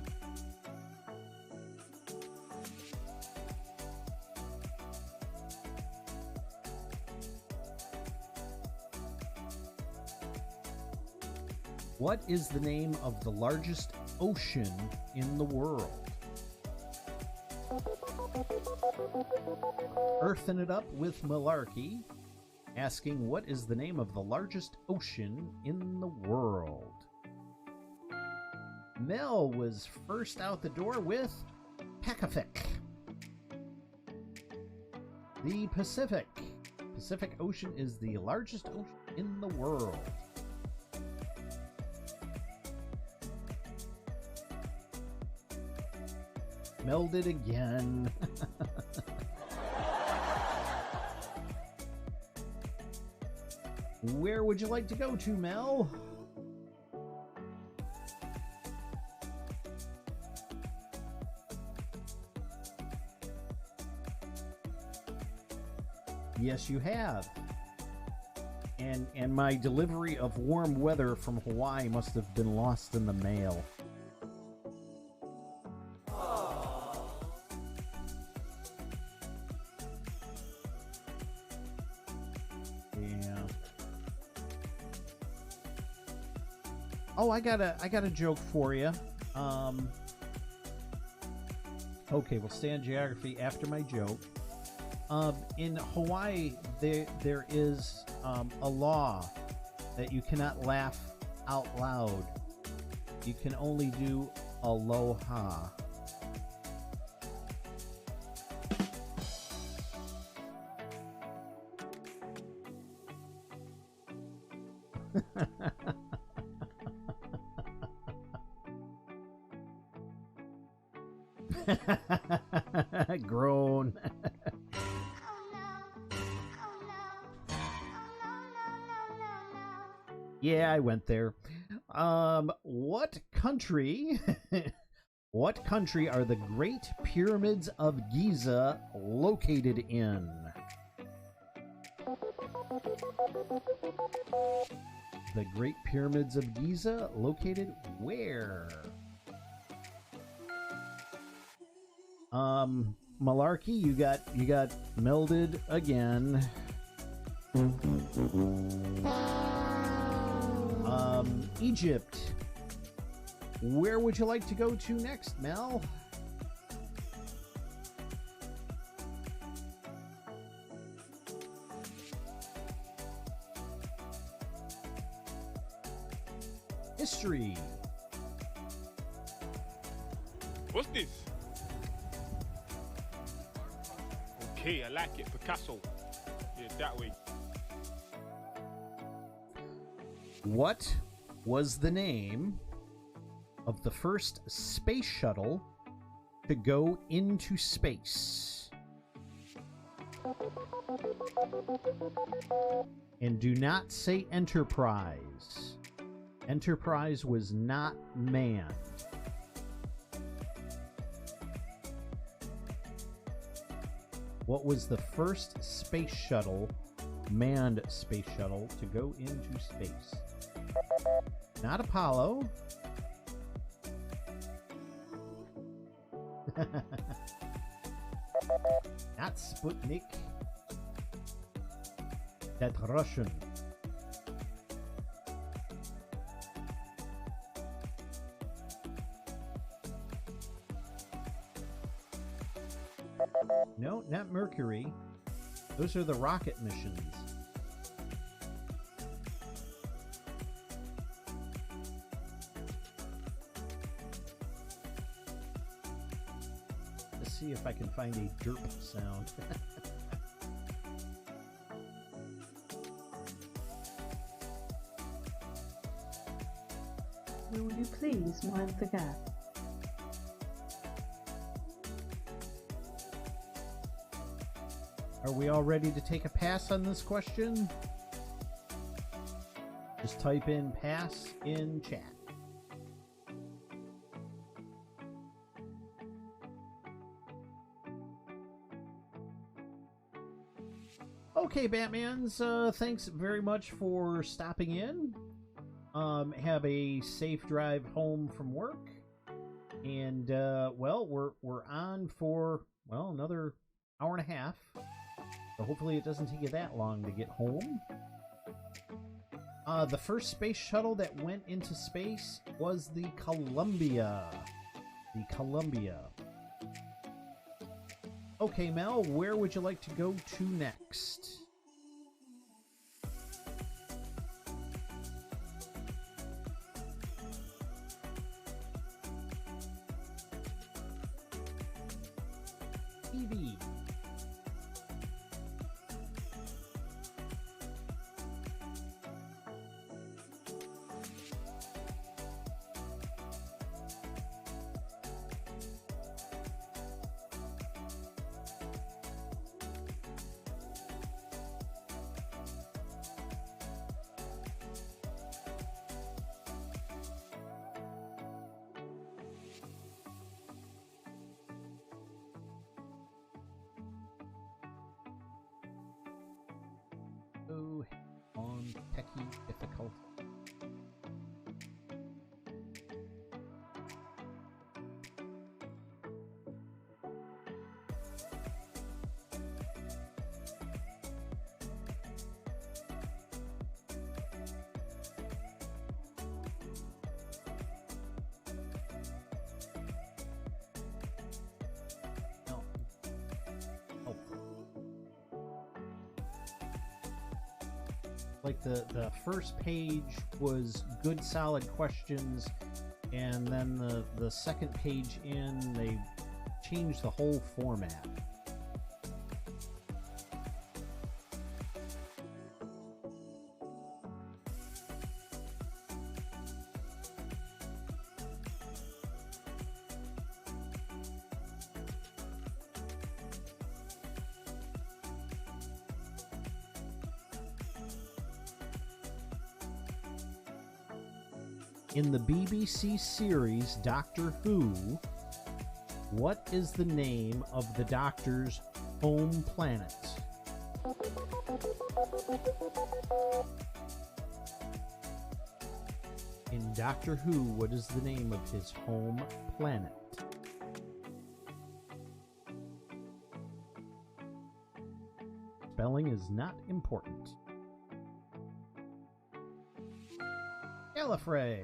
What is the name of the largest ocean in the world? Earthen it up with Malarkey, asking what is the name of the largest ocean in the world? Mel was first out the door with Pacific. The Pacific. Pacific Ocean is the largest ocean in the world. Mel did again. Where would you like to go to, Mel? Yes, you have. And my delivery of warm weather from Hawaii must have been lost in the mail. Oh, I got a joke for you. Okay, we'll stay on geography after my joke. In Hawaii, there is a law that you cannot laugh out loud. You can only do aloha. Groan. Yeah, I went there. What country what country are the Great Pyramids of Giza located in? The Great Pyramids of Giza located where? Malarkey, you got melded again. Egypt. Where would you like to go to next, Mel? History. What's this? Okay, I like it. Picasso. Yeah, that way. What was the name of the first space shuttle to go into space? And do not say Enterprise. Enterprise was not manned. What was the first space shuttle, manned space shuttle, to go into space? Not Apollo. Not Sputnik. That's Russian. No, not Mercury. Those are the rocket missions. Let's see if I can find a derp sound. Will you please mind the gap? Are we all ready to take a pass on this question? Just type in pass in chat. Okay, Batmans, thanks very much for stopping in. Have a safe drive home from work. And, well, we're on for, well, another hour and a half. So hopefully it doesn't take you that long to get home. The first space shuttle that went into space was the Columbia. The Columbia. Okay, Mel, where would you like to go to next? TV. On techie difficult. No. Oh. Like the first page was good solid questions, and then the second page in they changed the whole format. In the BBC series Doctor Who, what is the name of the Doctor's home planet? In Doctor Who, what is the name of his home planet? Spelling is not important. Gallifrey.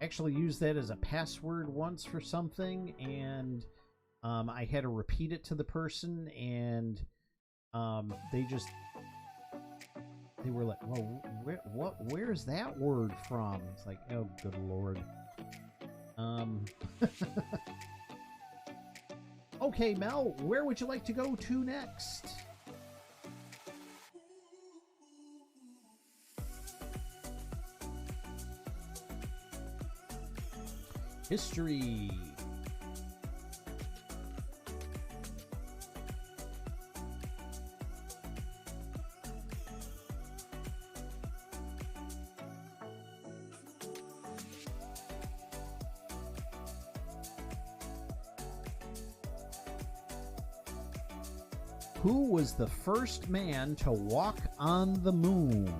Actually used that as a password once for something, and I had to repeat it to the person, and they were like, well, where's that word from? It's like, oh, good Lord. Okay, Mel, where would you like to go to next? History. Who was the first man to walk on the moon?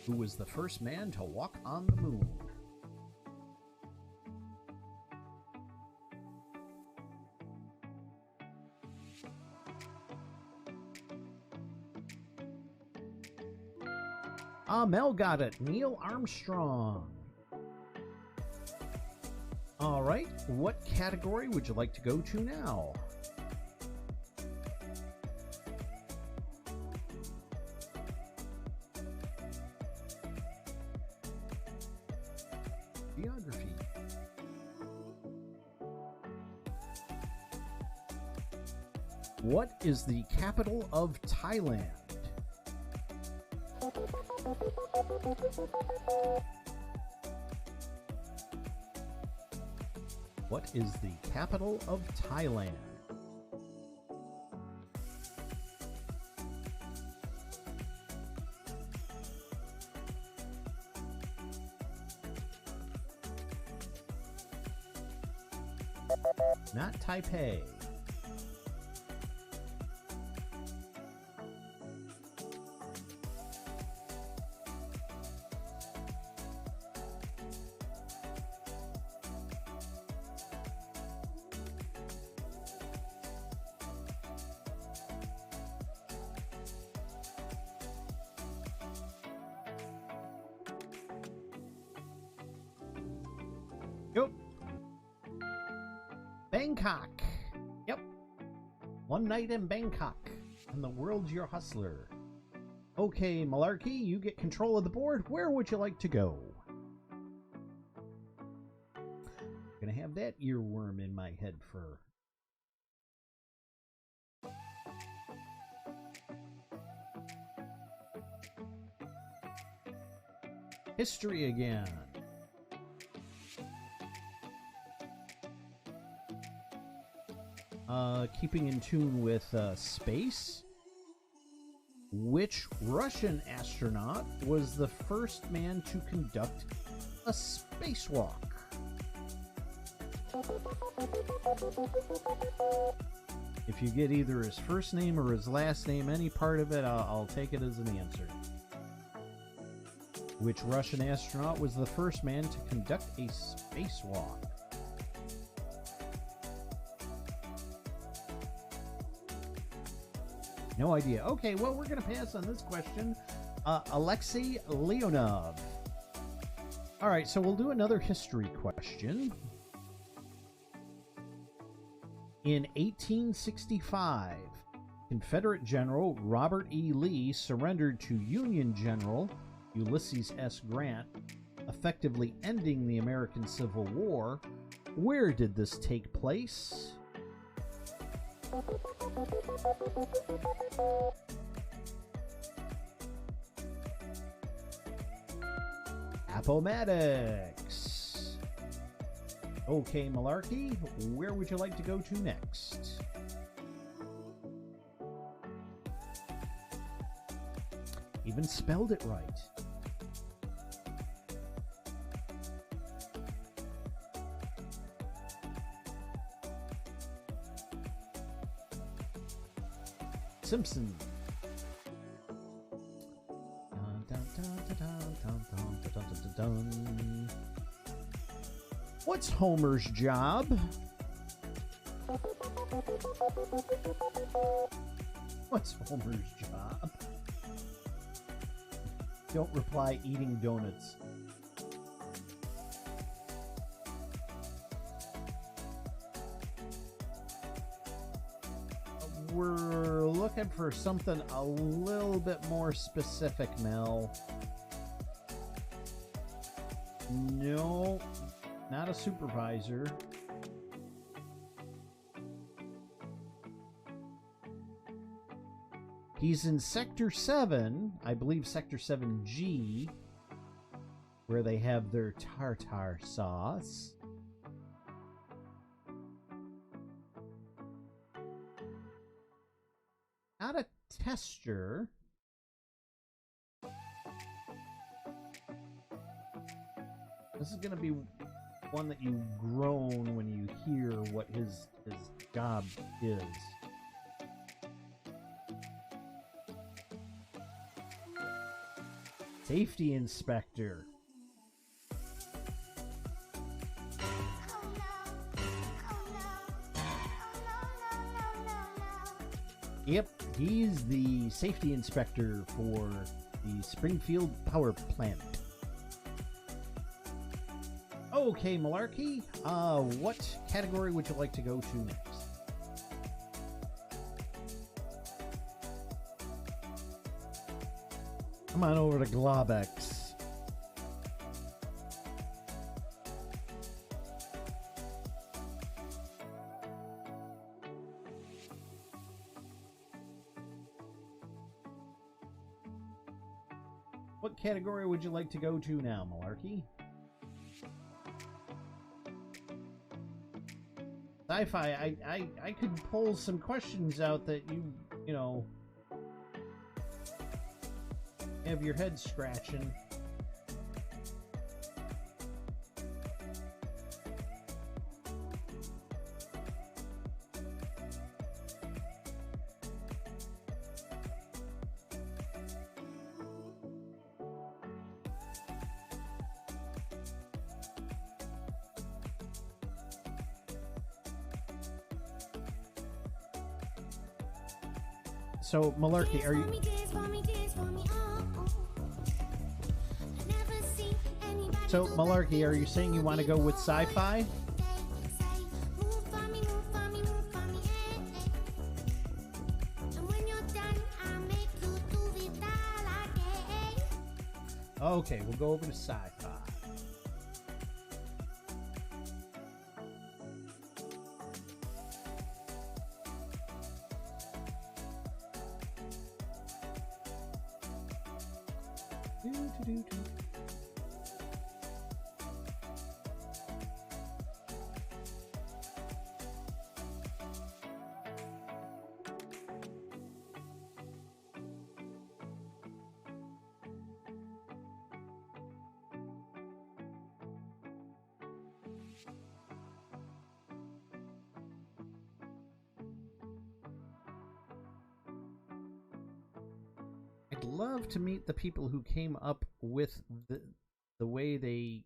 Who was the first man to walk on the moon? Mel got it. Neil Armstrong. All right, what category would you like to go to now? Geography. What is the capital of Thailand? What is the capital of Thailand? Not Taipei. Yep. Bangkok. Yep. One night in Bangkok. And the world's your hustler. Okay, Malarkey, you get control of the board. Where would you like to go? Gonna have that earworm in my head for... History again. Keeping in tune with space. Which Russian astronaut was the first man to conduct a spacewalk? If you get either his first name or his last name, any part of it, I'll take it as an answer. Which Russian astronaut was the first man to conduct a spacewalk? No idea. Okay, well, we're going to pass on this question. Alexei Leonov. All right, so we'll do another history question. In 1865, Confederate General Robert E. Lee surrendered to Union General Ulysses S. Grant, effectively ending the American Civil War. Where did this take place? Appomattox. Okay, Malarkey, where would you like to go to next? Even spelled it right. Simpson. Dun, dun, dun, dun, dun, dun, dun, dun, dun, dun. What's Homer's job? What's Homer's job? Don't reply eating donuts. We're looking for something a little bit more specific, Mel. No, not a supervisor. He's in Sector 7, I believe Sector 7G, where they have their tartar sauce. Not a tester. This is going to be one that you groan when you hear what his job is. Safety inspector. Yep, he's the safety inspector for the Springfield Power Plant. Okay, Malarkey, what category would you like to go to next? Come on over to Globex. What category would you like to go to now, Malarkey? Sci-fi, I could pull some questions out that you know, have your head scratching. So, Malarkey, are you... So, Malarkey, are you saying you want to go with sci-fi? Okay, we'll go over to sci-fi. I'd love to meet the people who came up with the way they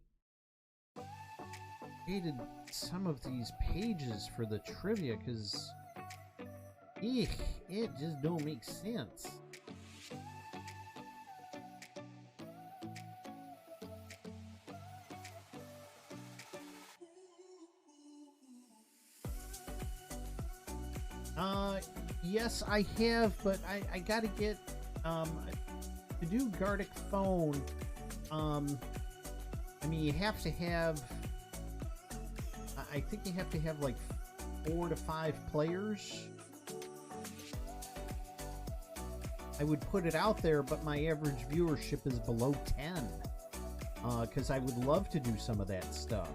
created some of these pages for the trivia, because it just don't make sense. Yes, I have, but I gotta get to do Gartic Phone. I mean, you have to have, I think you have to have like 4 to 5 players. I would put it out there, but my average viewership is below 10. Because I would love to do some of that stuff.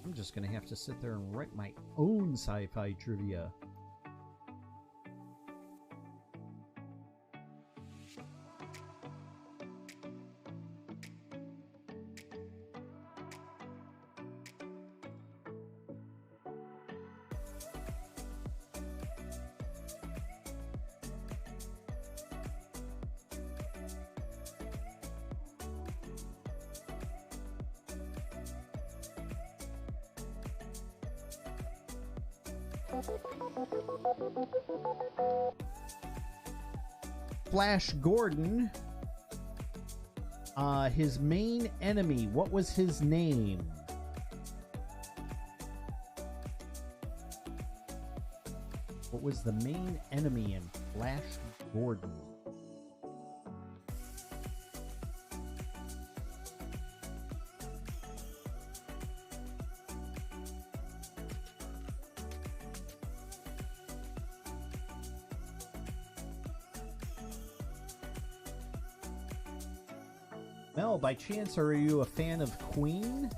I'm just going to have to sit there and write my own sci-fi trivia. Flash Gordon. His main enemy. What was his name? What was the main enemy in Flash Gordon? Mel, by chance, are you a fan of Queen?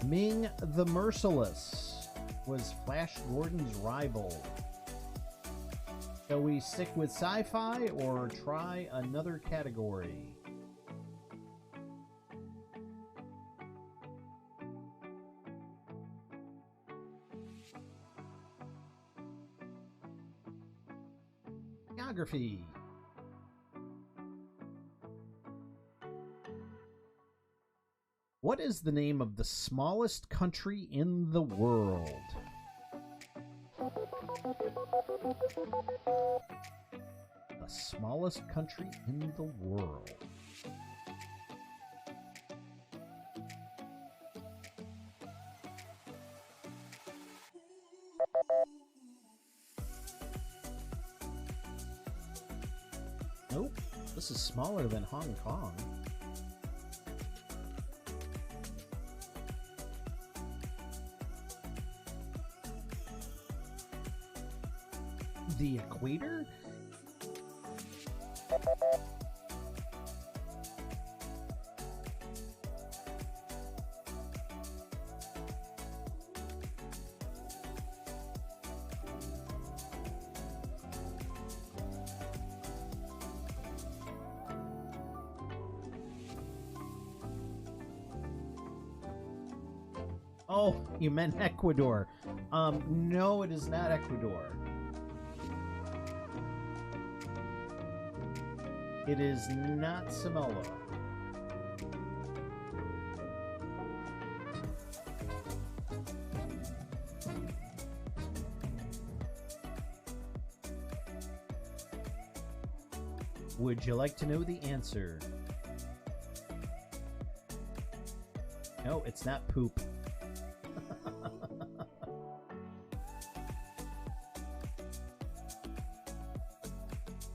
Ming the Merciless was Flash Gordon's rival. Shall we stick with sci-fi or try another category? Geography. What is the name of the smallest country in the world? The smallest country in the world. Nope, this is smaller than Hong Kong. The equator? Oh, you meant Ecuador. No, it is not Ecuador. It is not Samoa. Would you like to know the answer? No, it's not poop.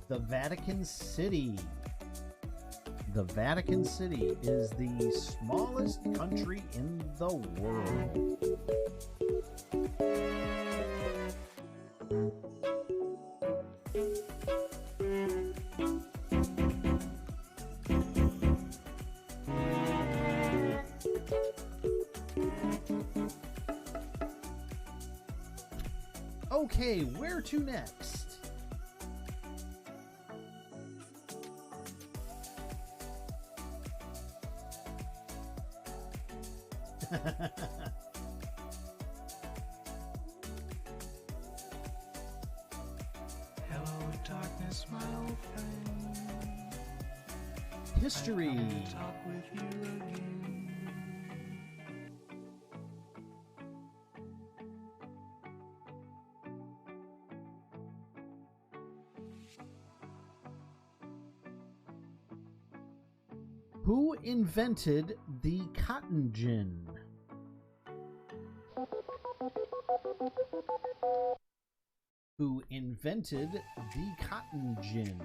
The Vatican City. The Vatican City is the smallest country in the world. Okay, where to next? Hello, darkness, my old friend. History. Talk with you again. Who invented the cotton gin? Who invented the cotton gin?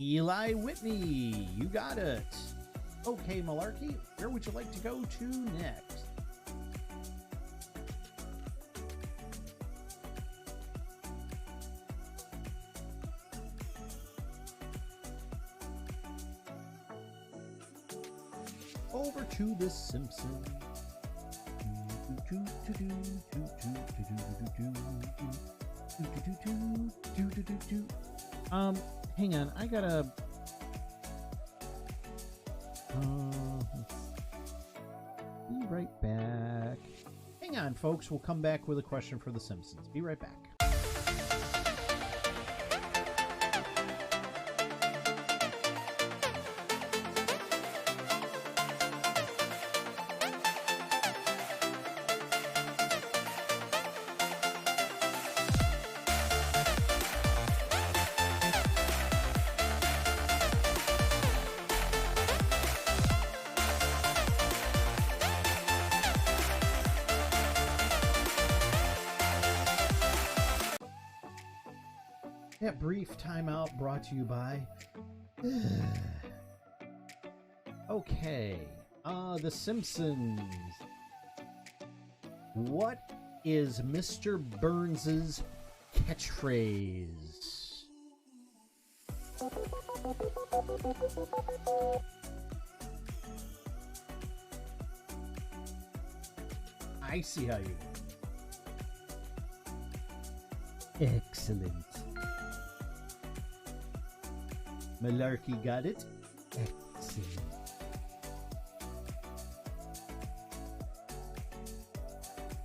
Eli Whitney, you got it. Okay, Malarkey, where would you like to go to next? Over to The Simpsons. Hang on, I gotta... Let's be right back. Hang on, folks. We'll come back with a question for The Simpsons. Be right back. That brief timeout brought to you by... Okay. The Simpsons. What is Mr. Burns's catchphrase? I see how you... Excellent. Malarkey got it. Excellent.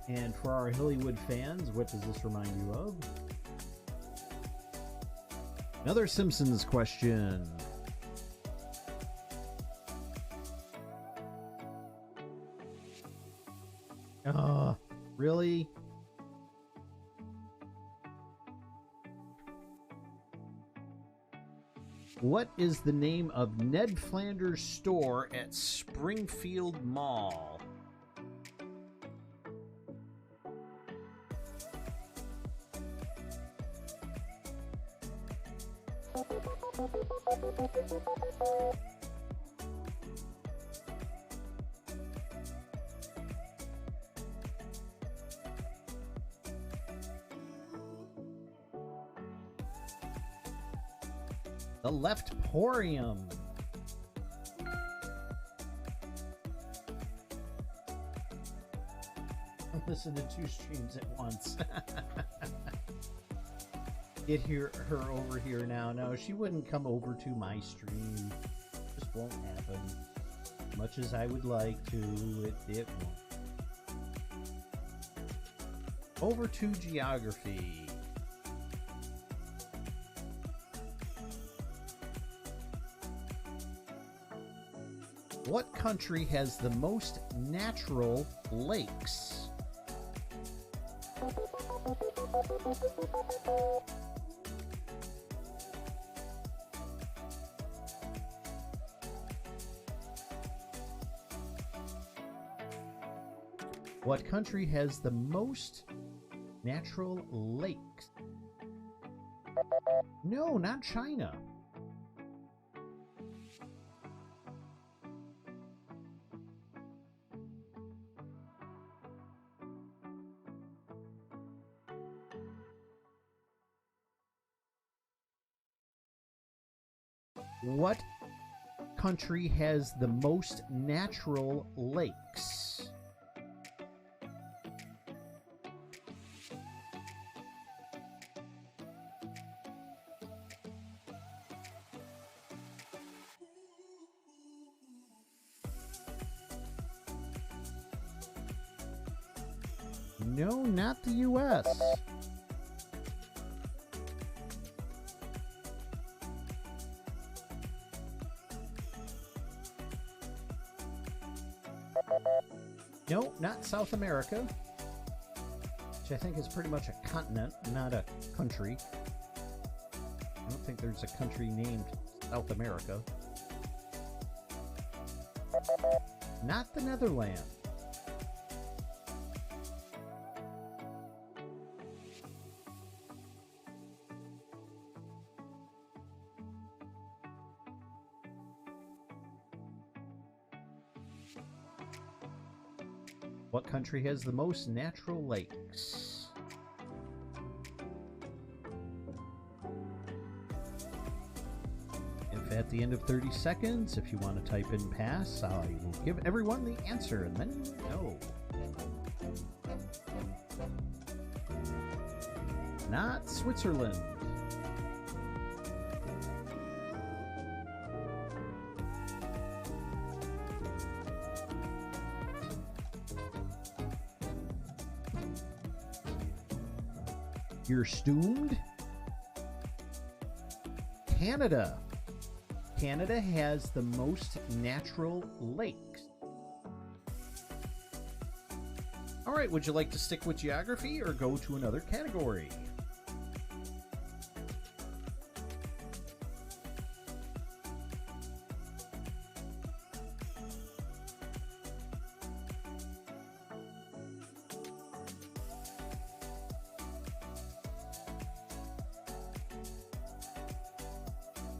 And for our Hollywood fans, what does this remind you of? Another Simpsons question. Really? What is the name of Ned Flanders' store at Springfield Mall? The Leftporium. Listen to two streams at once. Get her over here now. No, she wouldn't come over to my stream. Just won't happen. Much as I would like to, it won't. Over to geography. What country has the most natural lakes? What country has the most natural lakes? No, not China. What country has the most natural lakes? No, not the U.S. No, not South America, which I think is pretty much a continent, not a country. I don't think there's a country named South America. Not the Netherlands. What country has the most natural lakes? If at the end of 30 seconds, if you want to type in pass, I will give everyone the answer and then no. Not Switzerland. You're stoomed. Canada. Canada has the most natural lakes. All right, would you like to stick with geography or go to another category?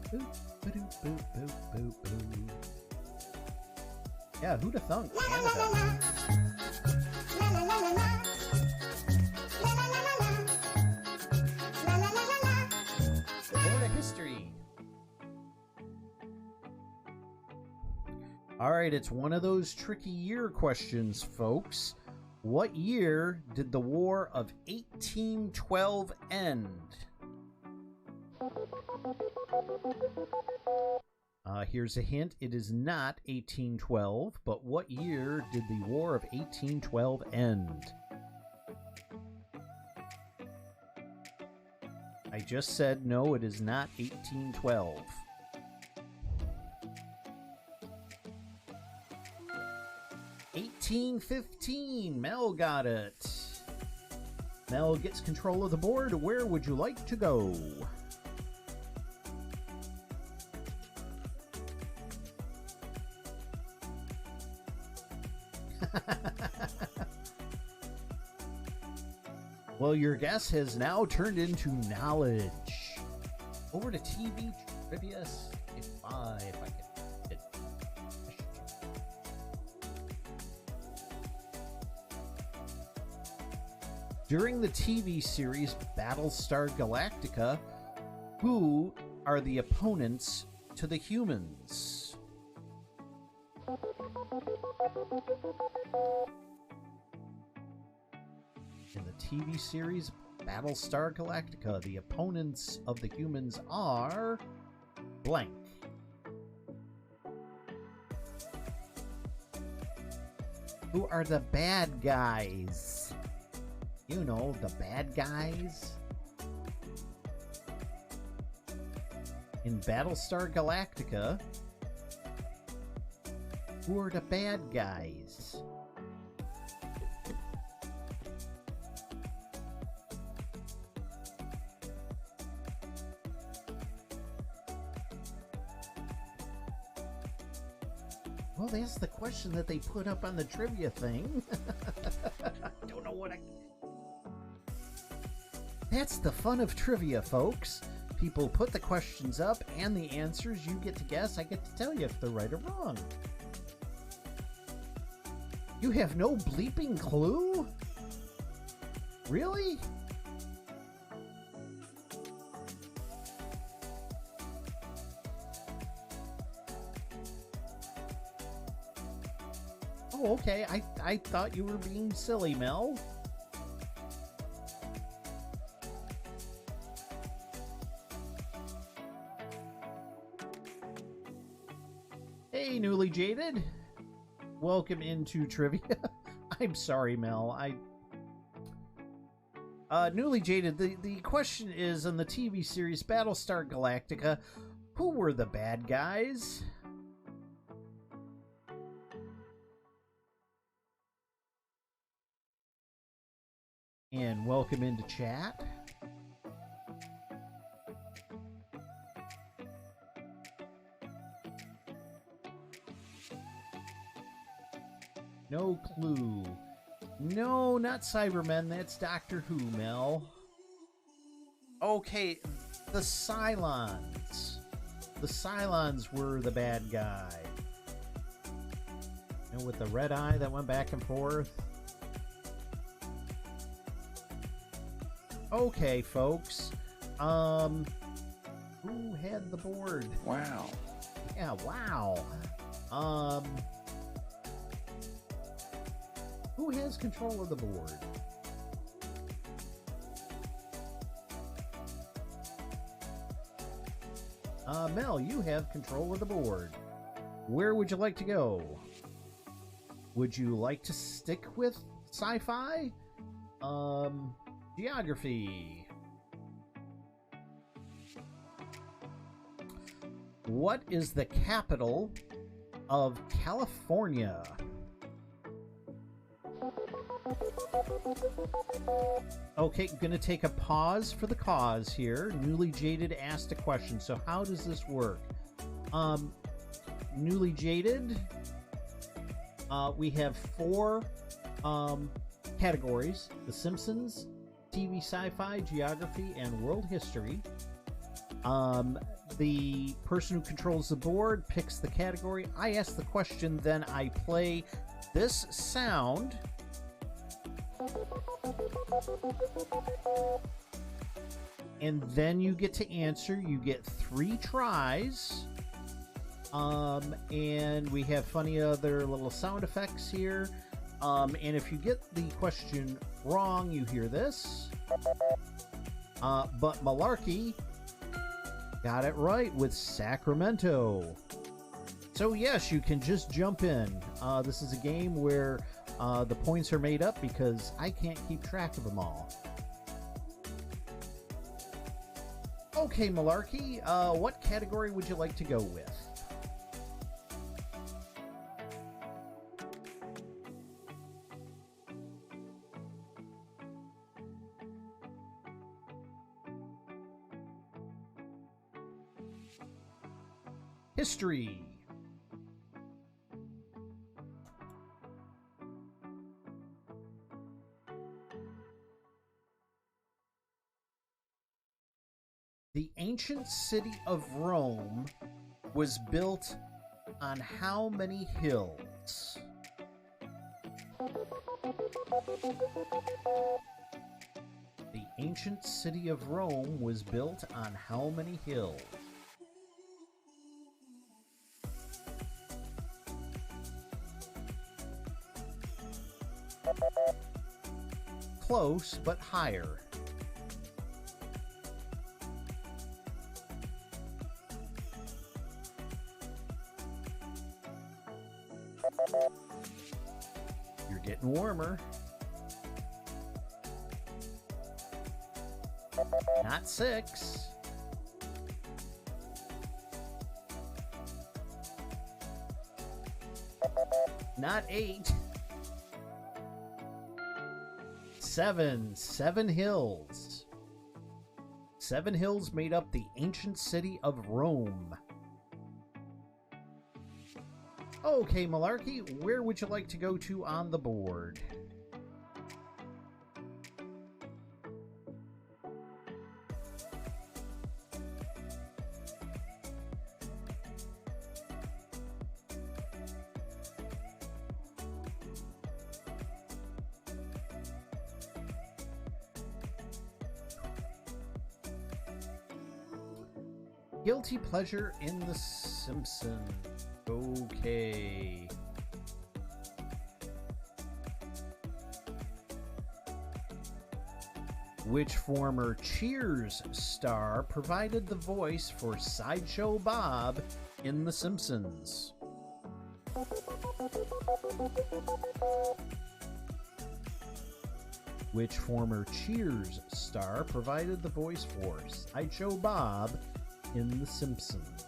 Boop, ba-doop, boop, boop, boop, boop. Yeah, who'd have thunk? Canada. Florida history. All right, it's one of those tricky year questions, folks. What year did the War of 1812 end? Here's a hint. It is not 1812, but what year did the War of 1812 end? I just said no, it is not 1812. $1815. Mel got it. Mel gets control of the board. Where would you like to go? Well, your guess has now turned into knowledge. Over to TV trivia. If I can. During the TV series Battlestar Galactica, who are the opponents to the humans? In the TV series Battlestar Galactica, the opponents of the humans are blank. Who are the bad guys? You know, the bad guys. In Battlestar Galactica, who are the bad guys? Well, that's the question that they put up on the trivia thing. Don't know what I... That's the fun of trivia, folks. People put the questions up and the answers. You get to guess. I get to tell you if they're right or wrong. You have no bleeping clue? Really? Oh, okay. I thought you were being silly, Mel. Hey, Newly Jaded. Welcome into trivia. I'm sorry, Mel. Newly Jaded, the question is, in the TV series Battlestar Galactica, who were the bad guys? And welcome into chat. No clue. No, not Cybermen. That's Doctor Who, Mel. Okay, the Cylons. The Cylons were the bad guy. You know, with the red eye that went back and forth. Okay, folks. Who had the board? Wow. Yeah, wow. Who has control of the board? Mel, you have control of the board. Where would you like to go? Would you like to stick with sci-fi? Geography. What is the capital of California? Okay, I'm going to take a pause for the cause here. Newly Jaded asked a question. So how does this work? Newly Jaded, we have 4 categories: The Simpsons, TV Sci-Fi, Geography, and World History. The person who controls the board picks the category. I ask the question, then I play this sound. And then you get to answer. You get 3 tries. And we have funny other little sound effects here. And if you get the question wrong, you hear this. But Malarkey got it right with Sacramento. So yes, you can just jump in. This is a game where the points are made up because I can't keep track of them all. Okay, Malarkey, what category would you like to go with? History. The ancient city of Rome was built on how many hills? The ancient city of Rome was built on how many hills? Close, but higher. You're getting warmer. Not 6. Not 8. 7. 7 hills. 7 hills made up the ancient city of Rome. Okay, Malarkey, where would you like to go to on the board? Guilty pleasure in The Simpsons. Okay. Which former Cheers star provided the voice for Sideshow Bob in The Simpsons? Which former Cheers star provided the voice for Sideshow Bob in The Simpsons?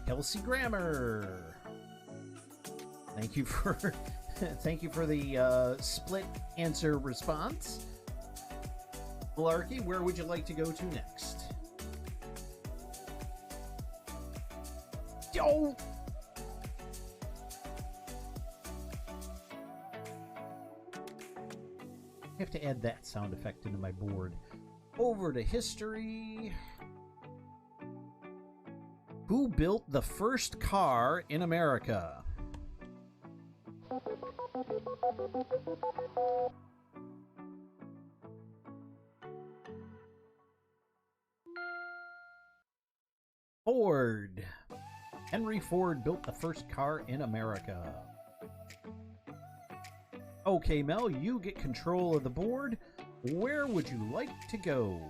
Kelsey Grammer. Thank you for thank you for the split answer response. Malarkey, where would you like to go to next? Yo! I have to add that sound effect into my board. Over to history. Who built the first car in America? Ford. Henry Ford built the first car in America. Okay, Mel, you get control of the board. Where would you like to go?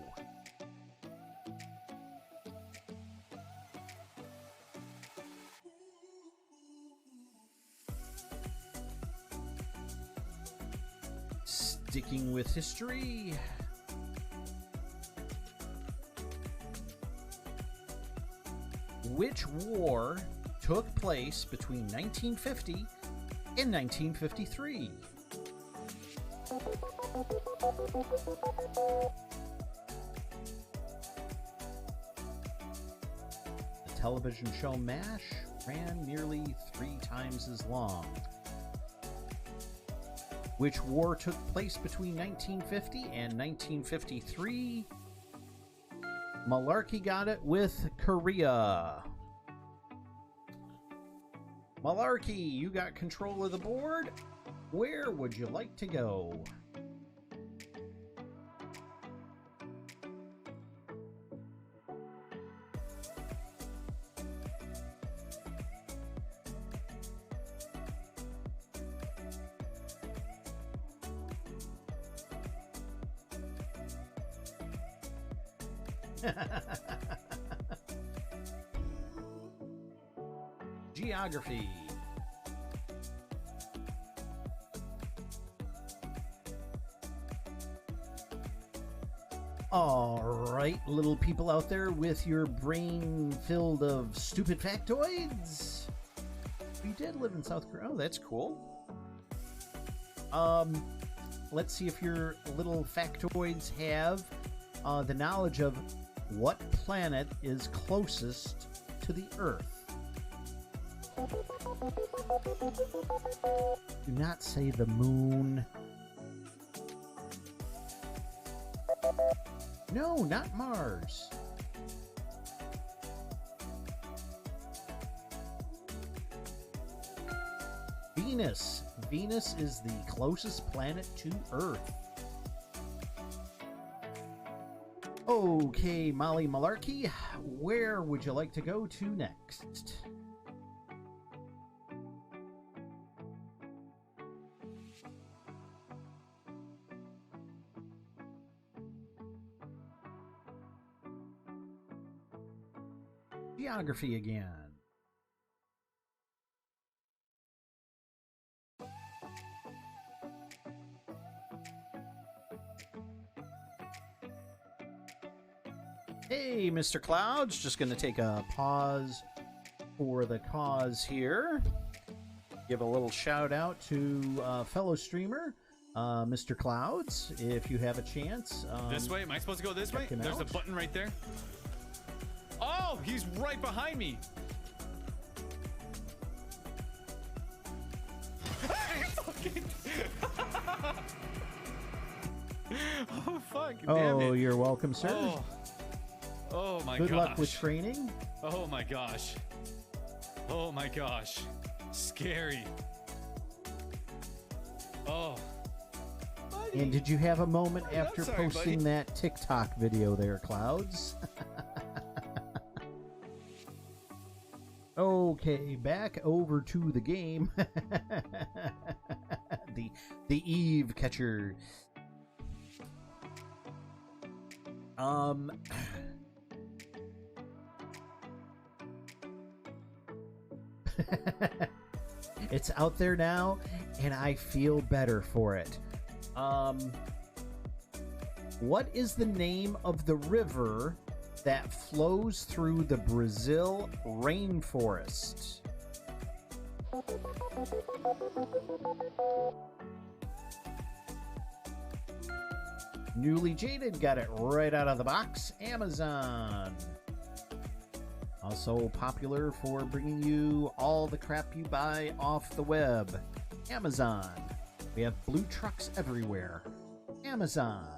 Sticking with history. Which war took place between 1950 and 1953? The television show MASH ran nearly 3 times as long. Which war took place between 1950 and 1953? Malarkey got it with Korea. Malarkey, you got control of the board. Where would you like to go? Geography. All right, little people out there with your brain filled of stupid factoids. You did live in South Korea. Oh, that's cool. Let's see if your little factoids have the knowledge of what planet is closest to the Earth. Do not say the moon. No, not Mars. Venus. Venus is the closest planet to Earth. Okay, Molly Malarkey, where would you like to go to next? Geography again. Hey, Mr. Clouds, just going to take a pause for the cause here. Give a little shout out to fellow streamer, Mr. Clouds, if you have a chance. This way? Am I supposed to go this way? There's a button right there. Oh, he's right behind me. Oh, fuck. Damn it. You're welcome, sir. Oh my gosh. Good luck with training. Oh my gosh. Oh my gosh. Scary. Oh. Buddy. And did you have a moment Oh, after sorry, posting buddy. that TikTok video there, Clouds? Okay, back over to the game. the Eve catcher. It's out there now, and I feel better for it. What is the name of the river that flows through the Brazil rainforest? Newly Jaded got it right out of the box. Amazon. Also popular for bringing you all the crap you buy off the web. Amazon. We have blue trucks everywhere. Amazon.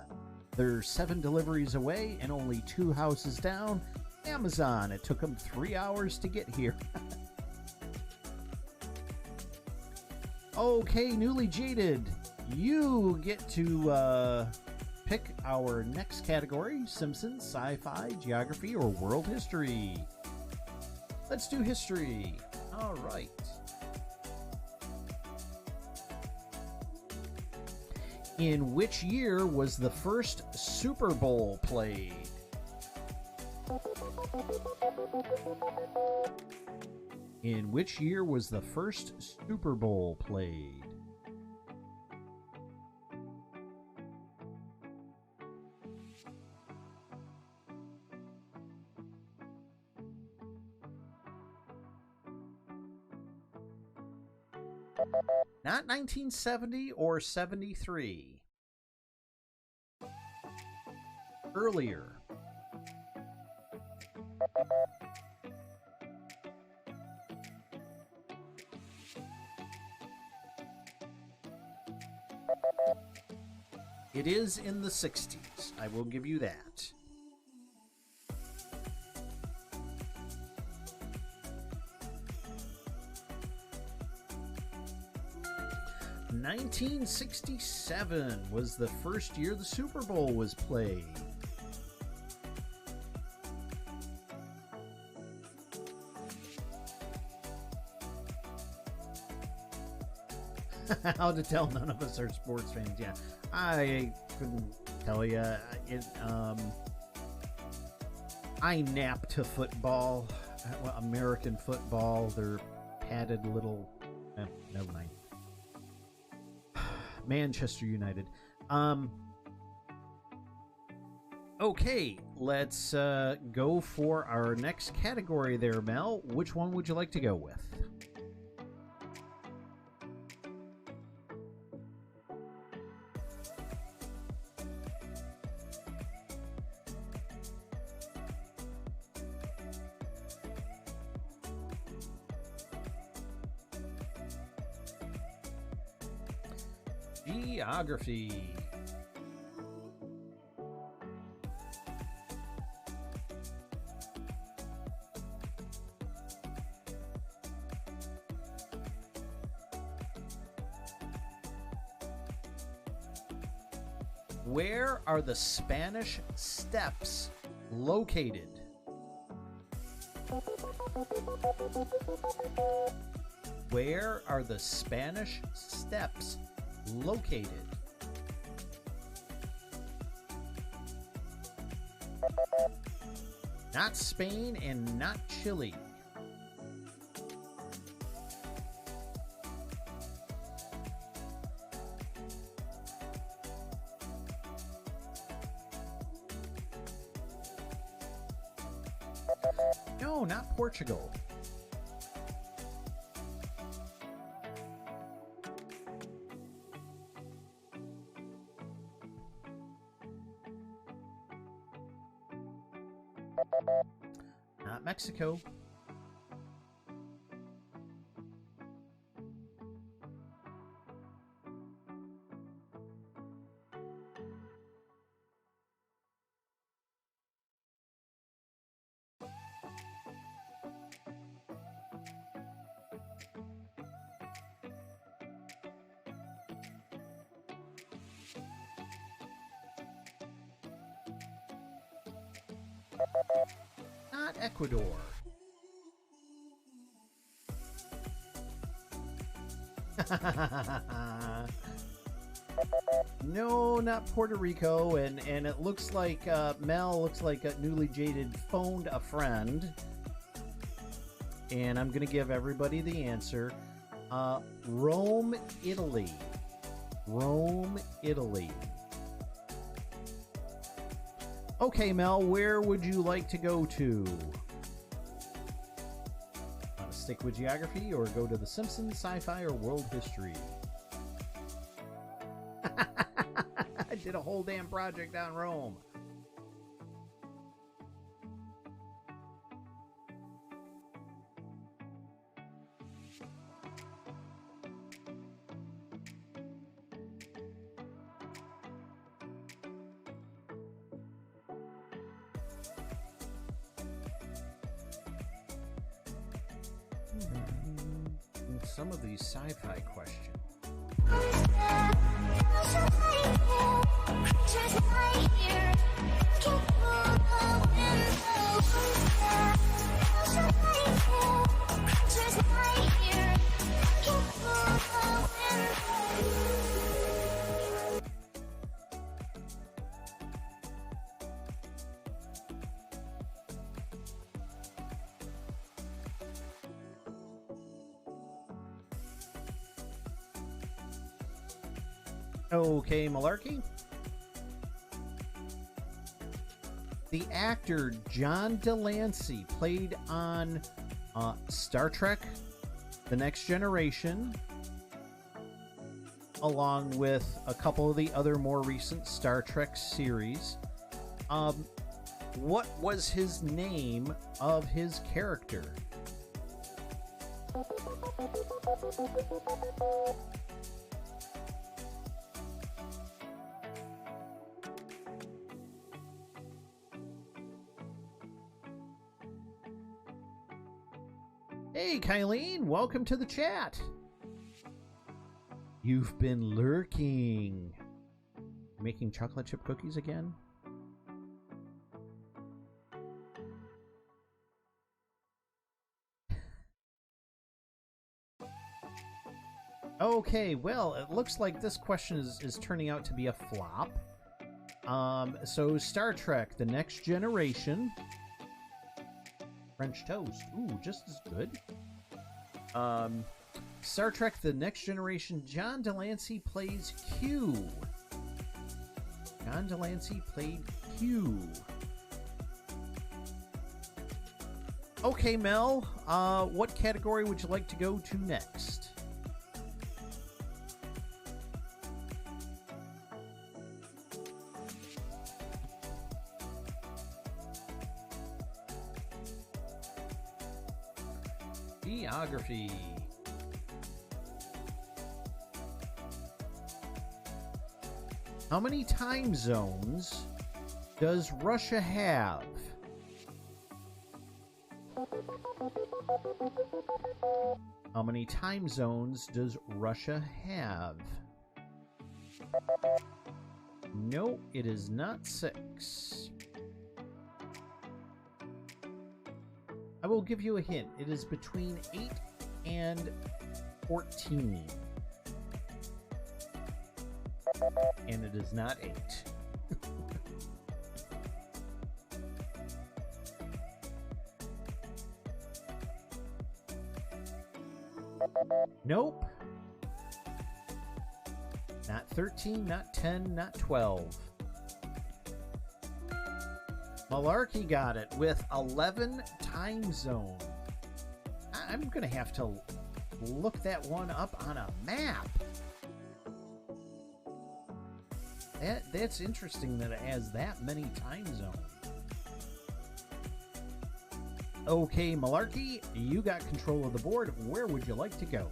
They're 7 deliveries away and only 2 houses down. Amazon. It took them 3 hours to get here. Okay, Newly Jaded. You get to pick our next category: Simpsons, sci-fi, geography, or world history. Let's do history. All right. In which year was the first Super Bowl played? In which year was the first Super Bowl played? Not 1970 or 73. Earlier. It is in the 60s. I will give you that. '67 was the first year the Super Bowl was played. How to tell none of us are sports fans? Yeah, I couldn't tell you. I nap to football, American football. They're padded little. Never mind. Manchester United. Okay, let's go for our next category there, Mel. Which one would you like to go with? Geography. Where are the Spanish Steps located? Where are the Spanish Steps located? Not Spain and not Chile. No, not Portugal. Not Mexico. Not Ecuador. No, not Puerto Rico, and it looks like Mel looks like a newly jaded phoned a friend, and I'm gonna give everybody the answer. Rome, Italy. Rome, Italy. Okay, Mel, where would you like to go to? Want to stick with geography or go to The Simpsons, sci-fi, or world history? I did a whole damn project on Rome. Some of these sci-fi questions. Okay, Malarkey. The actor John Delancey played on Star Trek: The Next Generation, along with a couple of the other more recent Star Trek series. What was his name of his character? Hey, Kylene, welcome to the chat. You've been lurking. Making chocolate chip cookies again? Okay, well, it looks like this question is turning out to be a flop. So Star Trek, The Next Generation. French toast. Ooh, just as good. Star Trek, The Next Generation, John Delancey plays Q. John Delancey played Q. Okay, Mel, what category would you like to go to next? Geography. How many time zones does Russia have? How many time zones does Russia have? No, it is not 6. I will give you a hint. It is between 8 and 14. And it is not 8. Nope. Not 13, not 10, not 12. Malarkey got it with 11 time zones. I'm going to have to look that one up on a map. That's interesting that it has that many time zones. Okay, Malarkey, you got control of the board. Where would you like to go?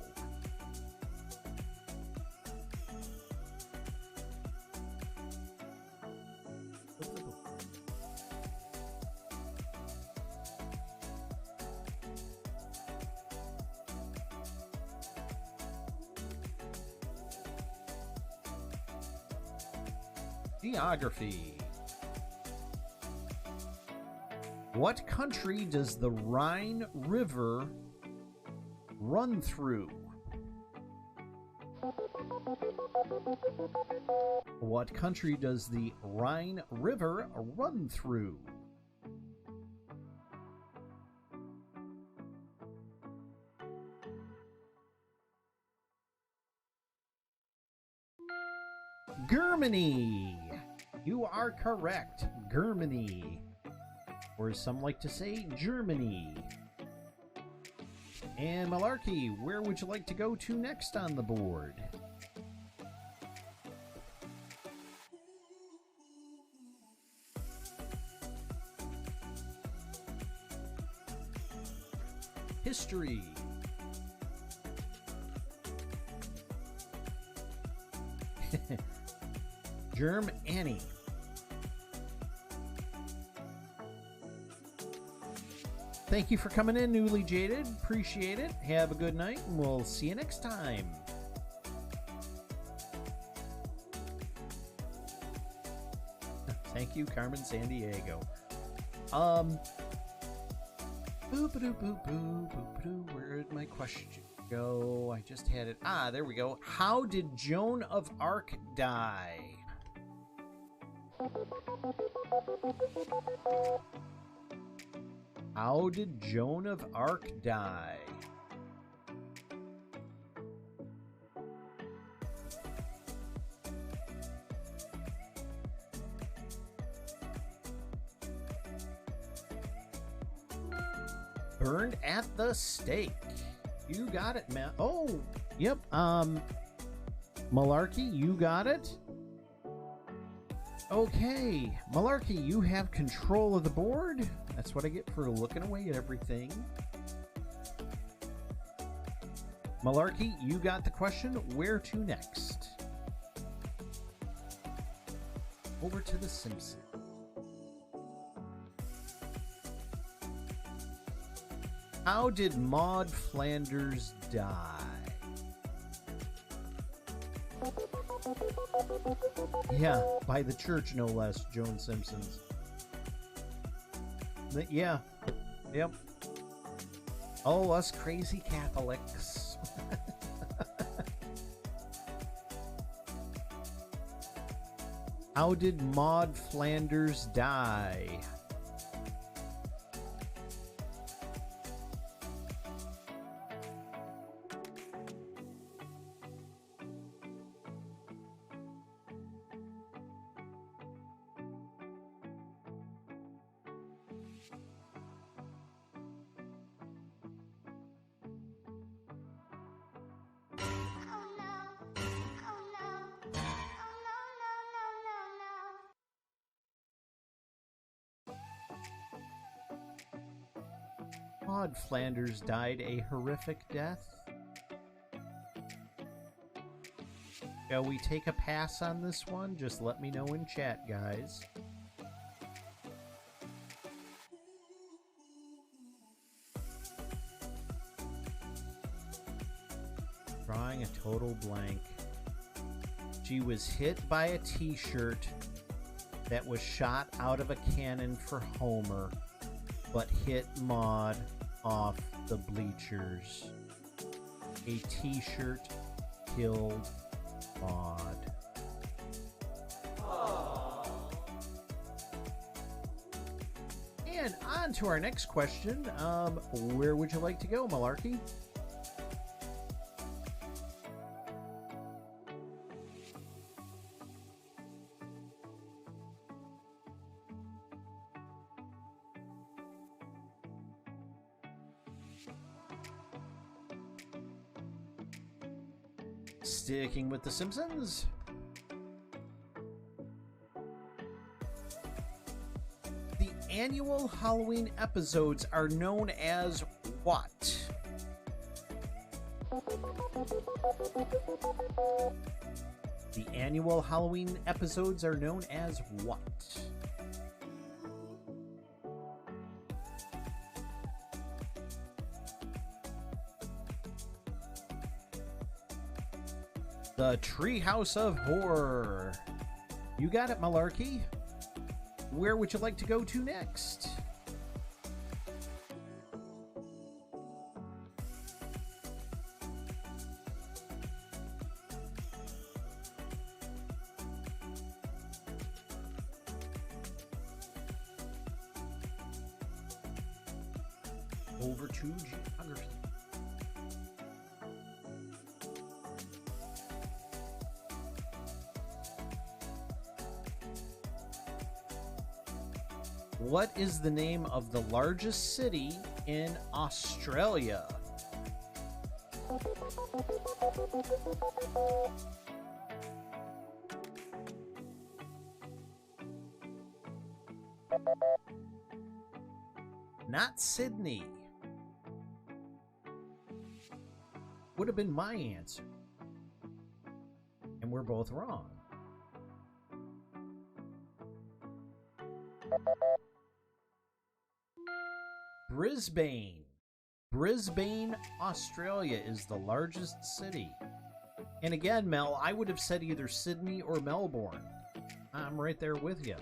Geography. What country does the Rhine River run through? What country does the Rhine River run through? Germany! You are correct. Germany. Or as some like to say, Germany. And Malarkey, where would you like to go to next on the board? History. Germany. Thank you for coming in, Newly Jaded. Appreciate it. Have a good night, and we'll see you next time. Thank you, Carmen Sandiego. Where did my question go? I just had it. Ah, there we go. How did Joan of Arc die? How did Joan of Arc die? Burned at the stake. You got it, man. Oh, yep. Malarkey, you got it? Okay, Malarkey, you have control of the board. That's what I get for looking away at everything. Malarkey, you got the question. Where to next? Over to The Simpsons. How did Maud Flanders die? Yeah, by the church, no less, Joan Simpsons. Yeah. Yep. Oh, us crazy Catholics. How did Maud Flanders die? Maud Flanders died a horrific death. Shall we take a pass on this one? Just let me know in chat, guys. Drawing a total blank. She was hit by a t-shirt that was shot out of a cannon for Homer, but hit Maud off the bleachers. A t-shirt killed Maud. And on to our next question. Where would you like to go, Malarkey? Sticking with The Simpsons. The annual Halloween episodes are known as what? The annual Halloween episodes are known as what? The Treehouse of Horror. You got it, Malarkey. Where would you like to go to next? Over to geography. What is the name of the largest city in Australia? Not Sydney. Would have been my answer. And we're both wrong. Brisbane. Brisbane, Australia is the largest city. And again, Mel, I would have said either Sydney or Melbourne. I'm right there with you.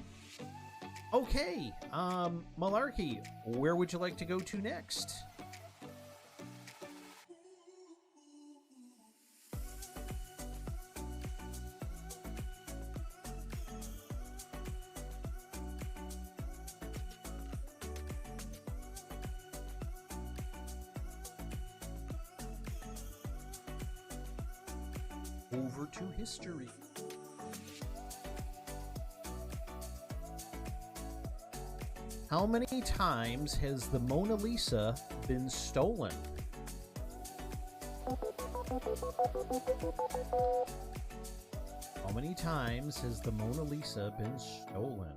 Okay, Malarkey, where would you like to go to next? Over to history. How many times has the Mona Lisa been stolen? How many times has the Mona Lisa been stolen?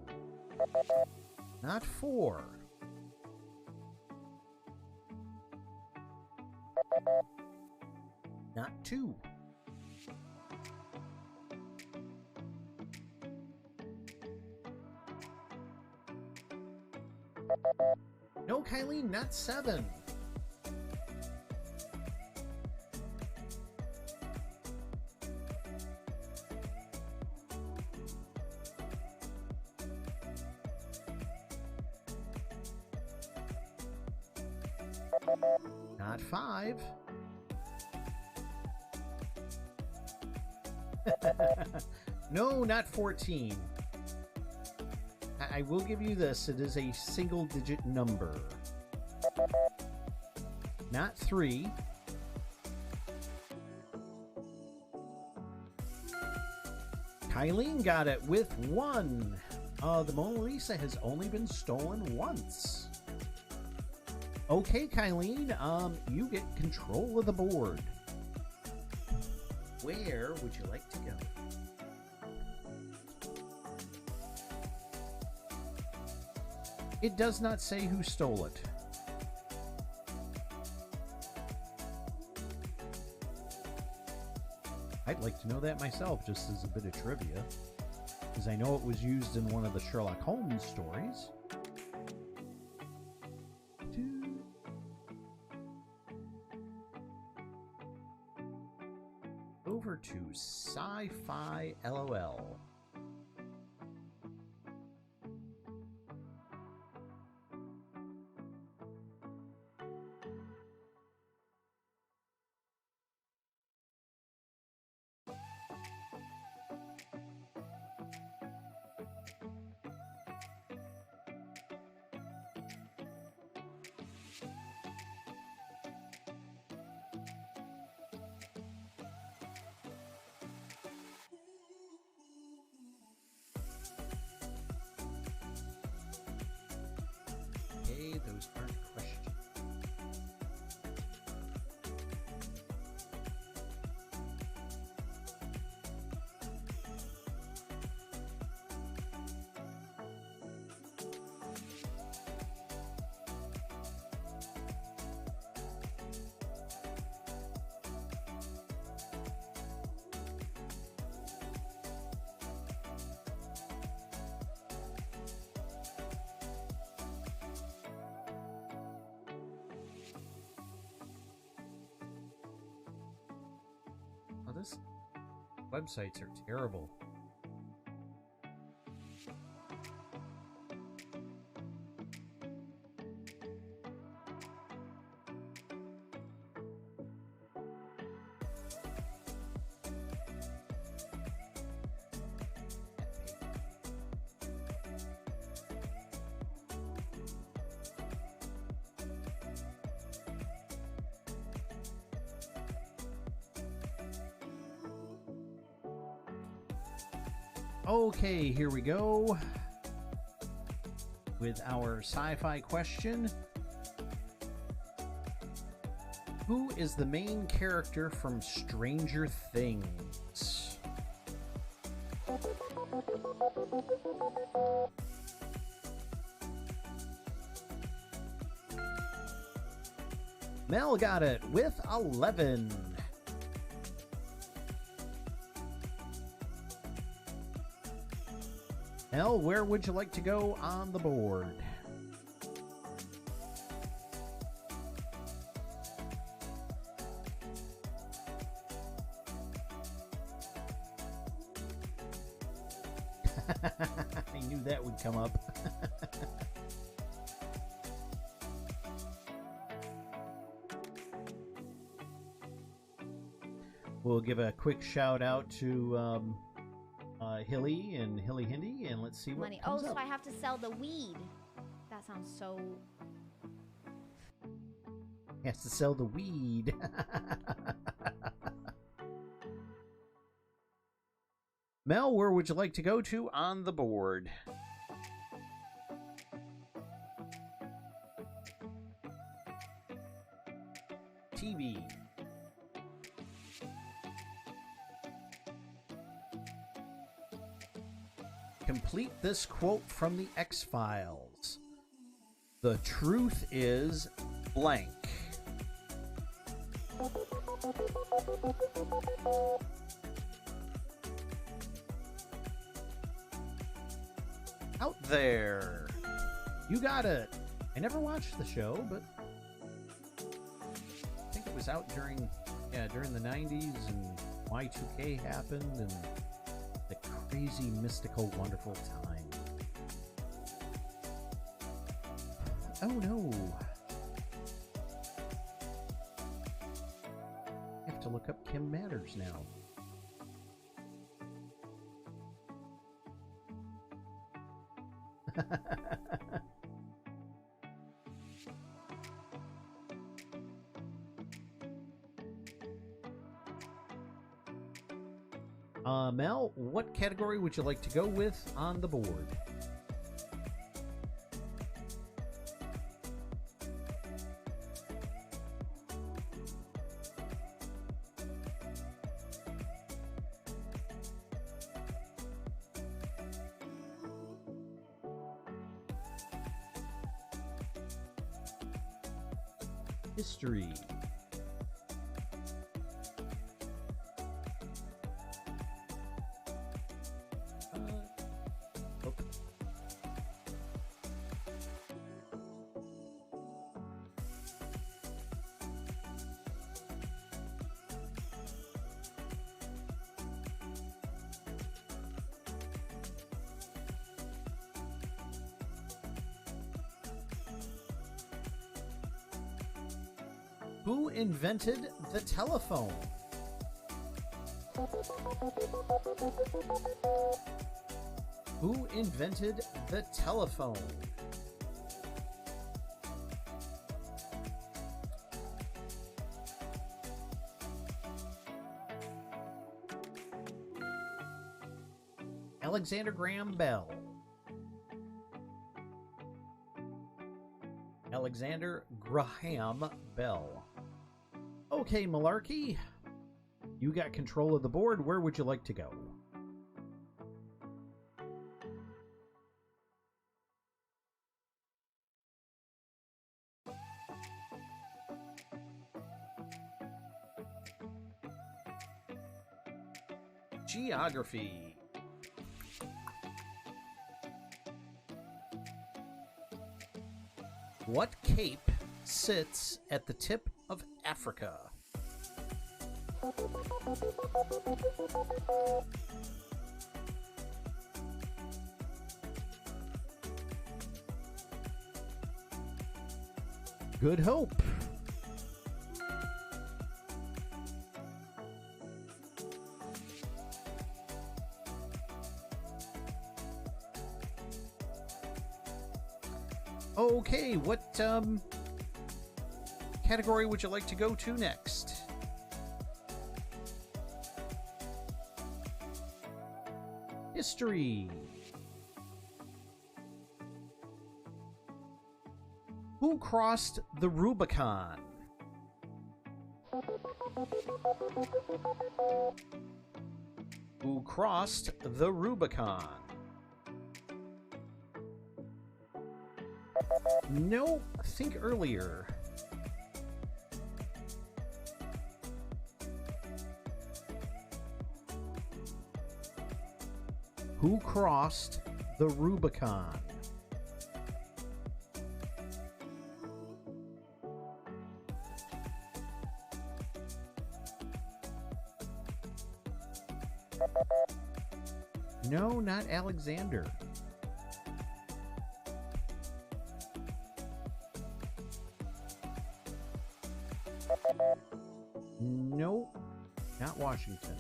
Not 4. Not 2. No, Kylene, not 7. Not 5. No, not 14. I will give you this. It is a single-digit number. Not 3. Kylene got it with 1. The Mona Lisa has only been stolen once. Okay, Kylene, you get control of the board. Where would you like to go? It does not say who stole it. I'd like to know that myself, just as a bit of trivia, because I know it was used in one of the Sherlock Holmes stories. Over to Sci-Fi LOL. Okay, those aren't questions. Oh, this websites are terrible. Okay, here we go with our sci-fi question. Who is the main character from Stranger Things? Mel got it with 11. Mel, where would you like to go on the board? I knew that would come up. We'll give a quick shout out to Hilly and Hilly Hindi, and let's see what Money. comes Oh, up. so I have to sell the weed. That sounds so... He has to sell the weed. Mel, where would you like to go to on the board? TV. Complete this quote from the X-Files. The truth is blank. Out there. You got it. I never watched the show, but I think it was out during the 90s, and Y2K happened, and the crazy, mystical, wonderful time. Oh no. I have to look up Kim Matters now. Mel, what category would you like to go with on the board? History. Okay. Who invented the telephone? Who invented the telephone? Alexander Graham Bell. Alexander Graham Bell. Okay, Malarkey. You got control of the board. Where would you like to go? Geography. What cape sits at the tip of Africa? Good Hope. Okay, what category would you like to go to next? History. Who crossed the Rubicon? Who crossed the Rubicon? No, think earlier. Who crossed the Rubicon? No, not Alexander. Nope, not Washington.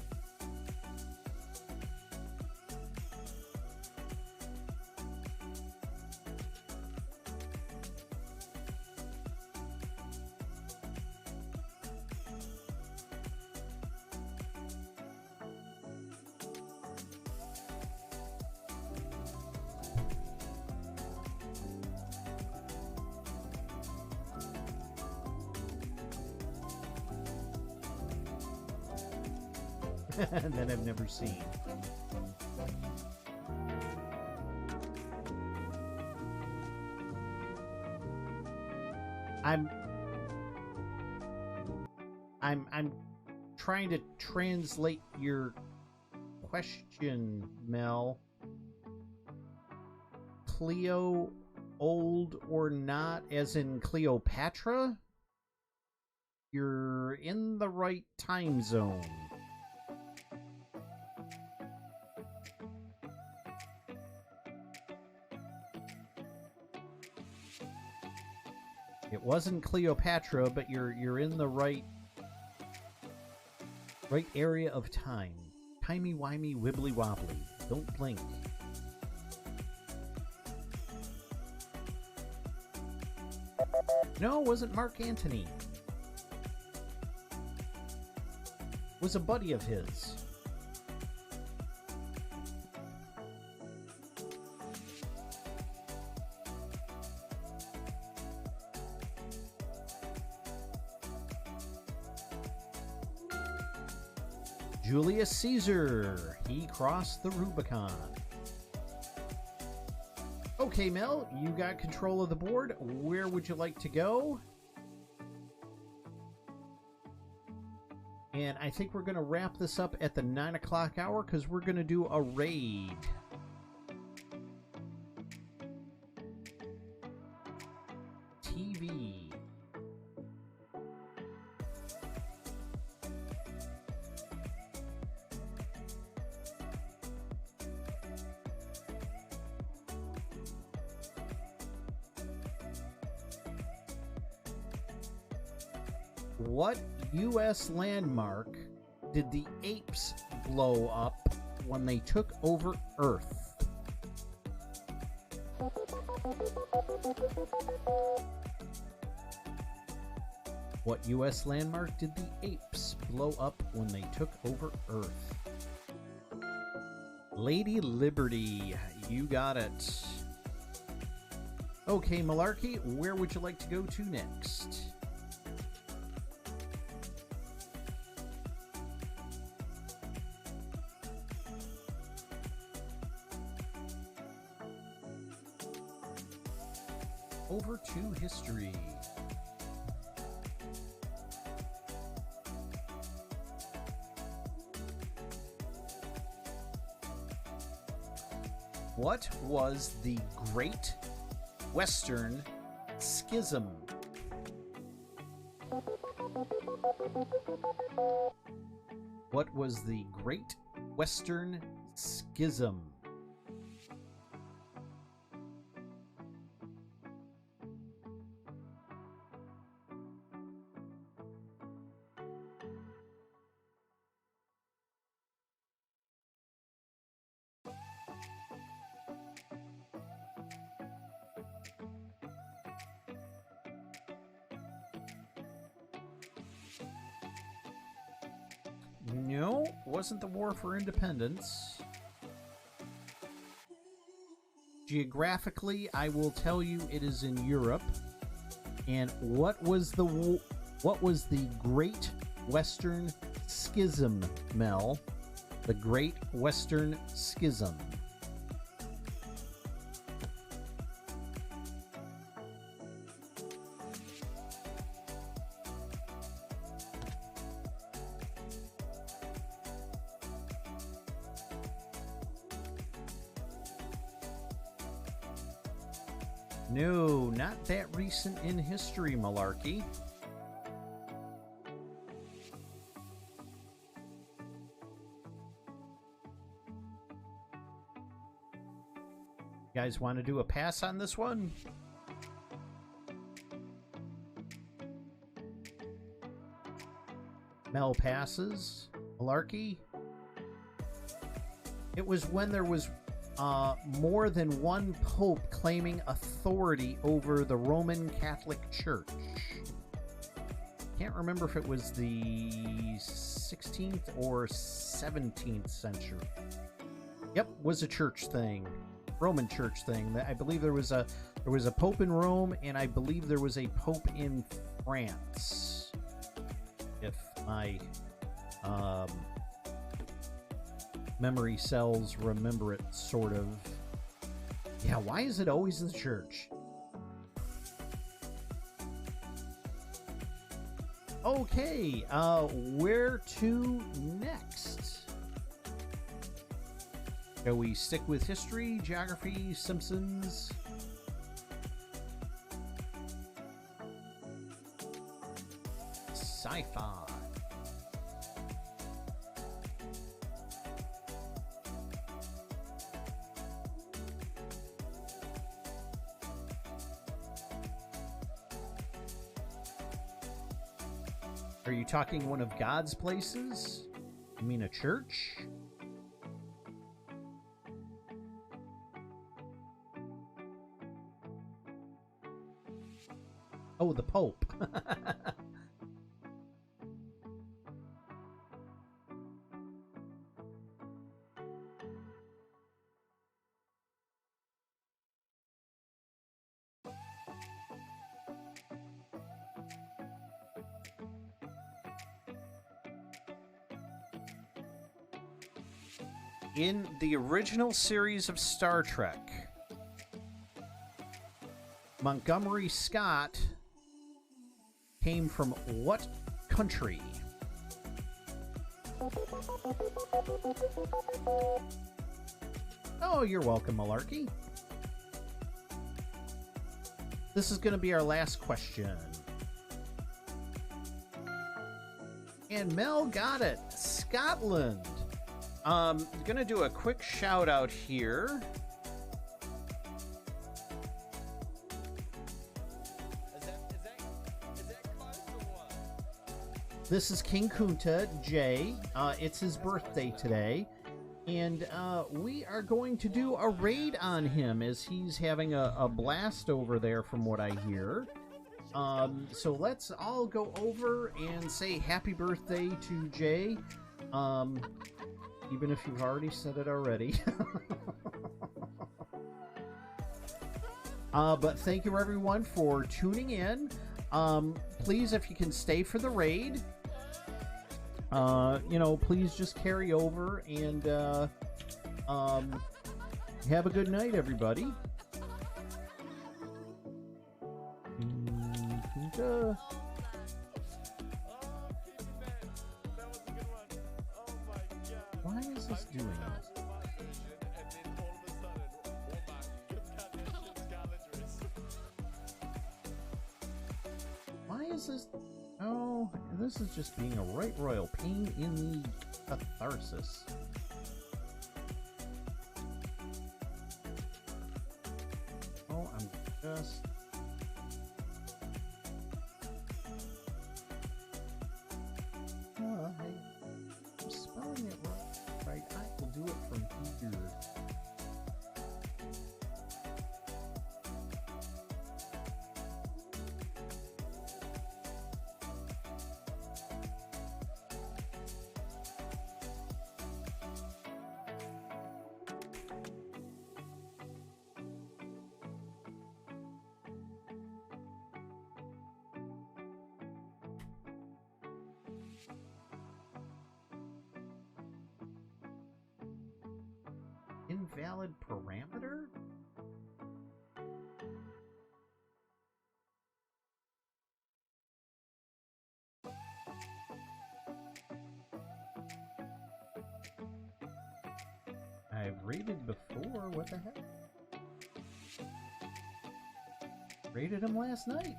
That I've never seen. I'm trying to translate your question, Mel. Cleo, old or not, as in Cleopatra? You're in the right time zone. It wasn't Cleopatra, but you're in the right area of time. Timey-wimey, wibbly-wobbly. Don't blink. No, it wasn't Mark Antony. It was a buddy of his. Julius Caesar. He crossed the Rubicon. Okay, Mel, you got control of the board. Where would you like to go? And I think we're going to wrap this up at the 9 o'clock hour because we're going to do a raid. TV. What U.S. landmark did the apes blow up when they took over Earth? What U.S. landmark did the apes blow up when they took over Earth? Lady Liberty, you got it. Okay, Malarkey, where would you like to go to next? Over to history. What was the Great Western Schism? What was the Great Western Schism? No, wasn't the War for Independence. Geographically, I will tell you it is in Europe. And what was the Great Western Schism, Mel? The Great Western Schism. No, not that recent in history, Malarkey. You guys want to do a pass on this one? Mel passes. Malarkey? It was when there was more than one pope claiming authority over the Roman Catholic Church. Can't remember if it was the 16th or 17th century. Yep, was a church thing, Roman church thing. I believe there was a pope in Rome, and I believe there was a pope in France. If my memory cells remember it, sort of. Yeah, why is it always the church? Okay, where to next? Shall we stick with history, geography, Simpsons? Sci-fi. Are you talking one of God's places? You mean a church? Oh, the Pope. In the original series of Star Trek, Montgomery Scott came from what country? Oh, you're welcome, Malarkey. This is going to be our last question. And Mel got it. Scotland. Gonna do a quick shout out here. This is King Kunta, Jay. It's his birthday today. And we are going to do a raid on him as he's having a blast over there from what I hear. So let's all go over and say happy birthday to Jay. Even if you've already said it already. But thank you everyone for tuning in. Please, if you can stay for the raid, you know, please just carry over and have a good night, everybody. Why is this doing this? Why is this? Oh, this is just being a right royal pain in the catharsis. Oh, I'm just... Oh, hey. I'm spelling it right. I will do it from here. Invalid parameter? I've rated before, what the heck? Rated him last night.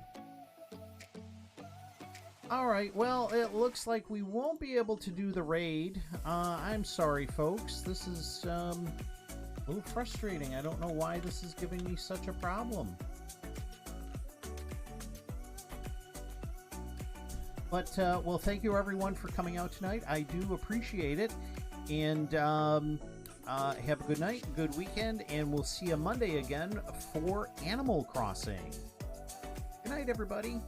Alright, well, it looks like we won't be able to do the raid. I'm sorry, folks. This is, a little frustrating. I don't know why this is giving me such a problem. But, well, thank you everyone for coming out tonight. I do appreciate it. And, have a good night, good weekend, and we'll see you Monday again for Animal Crossing. Good night, everybody.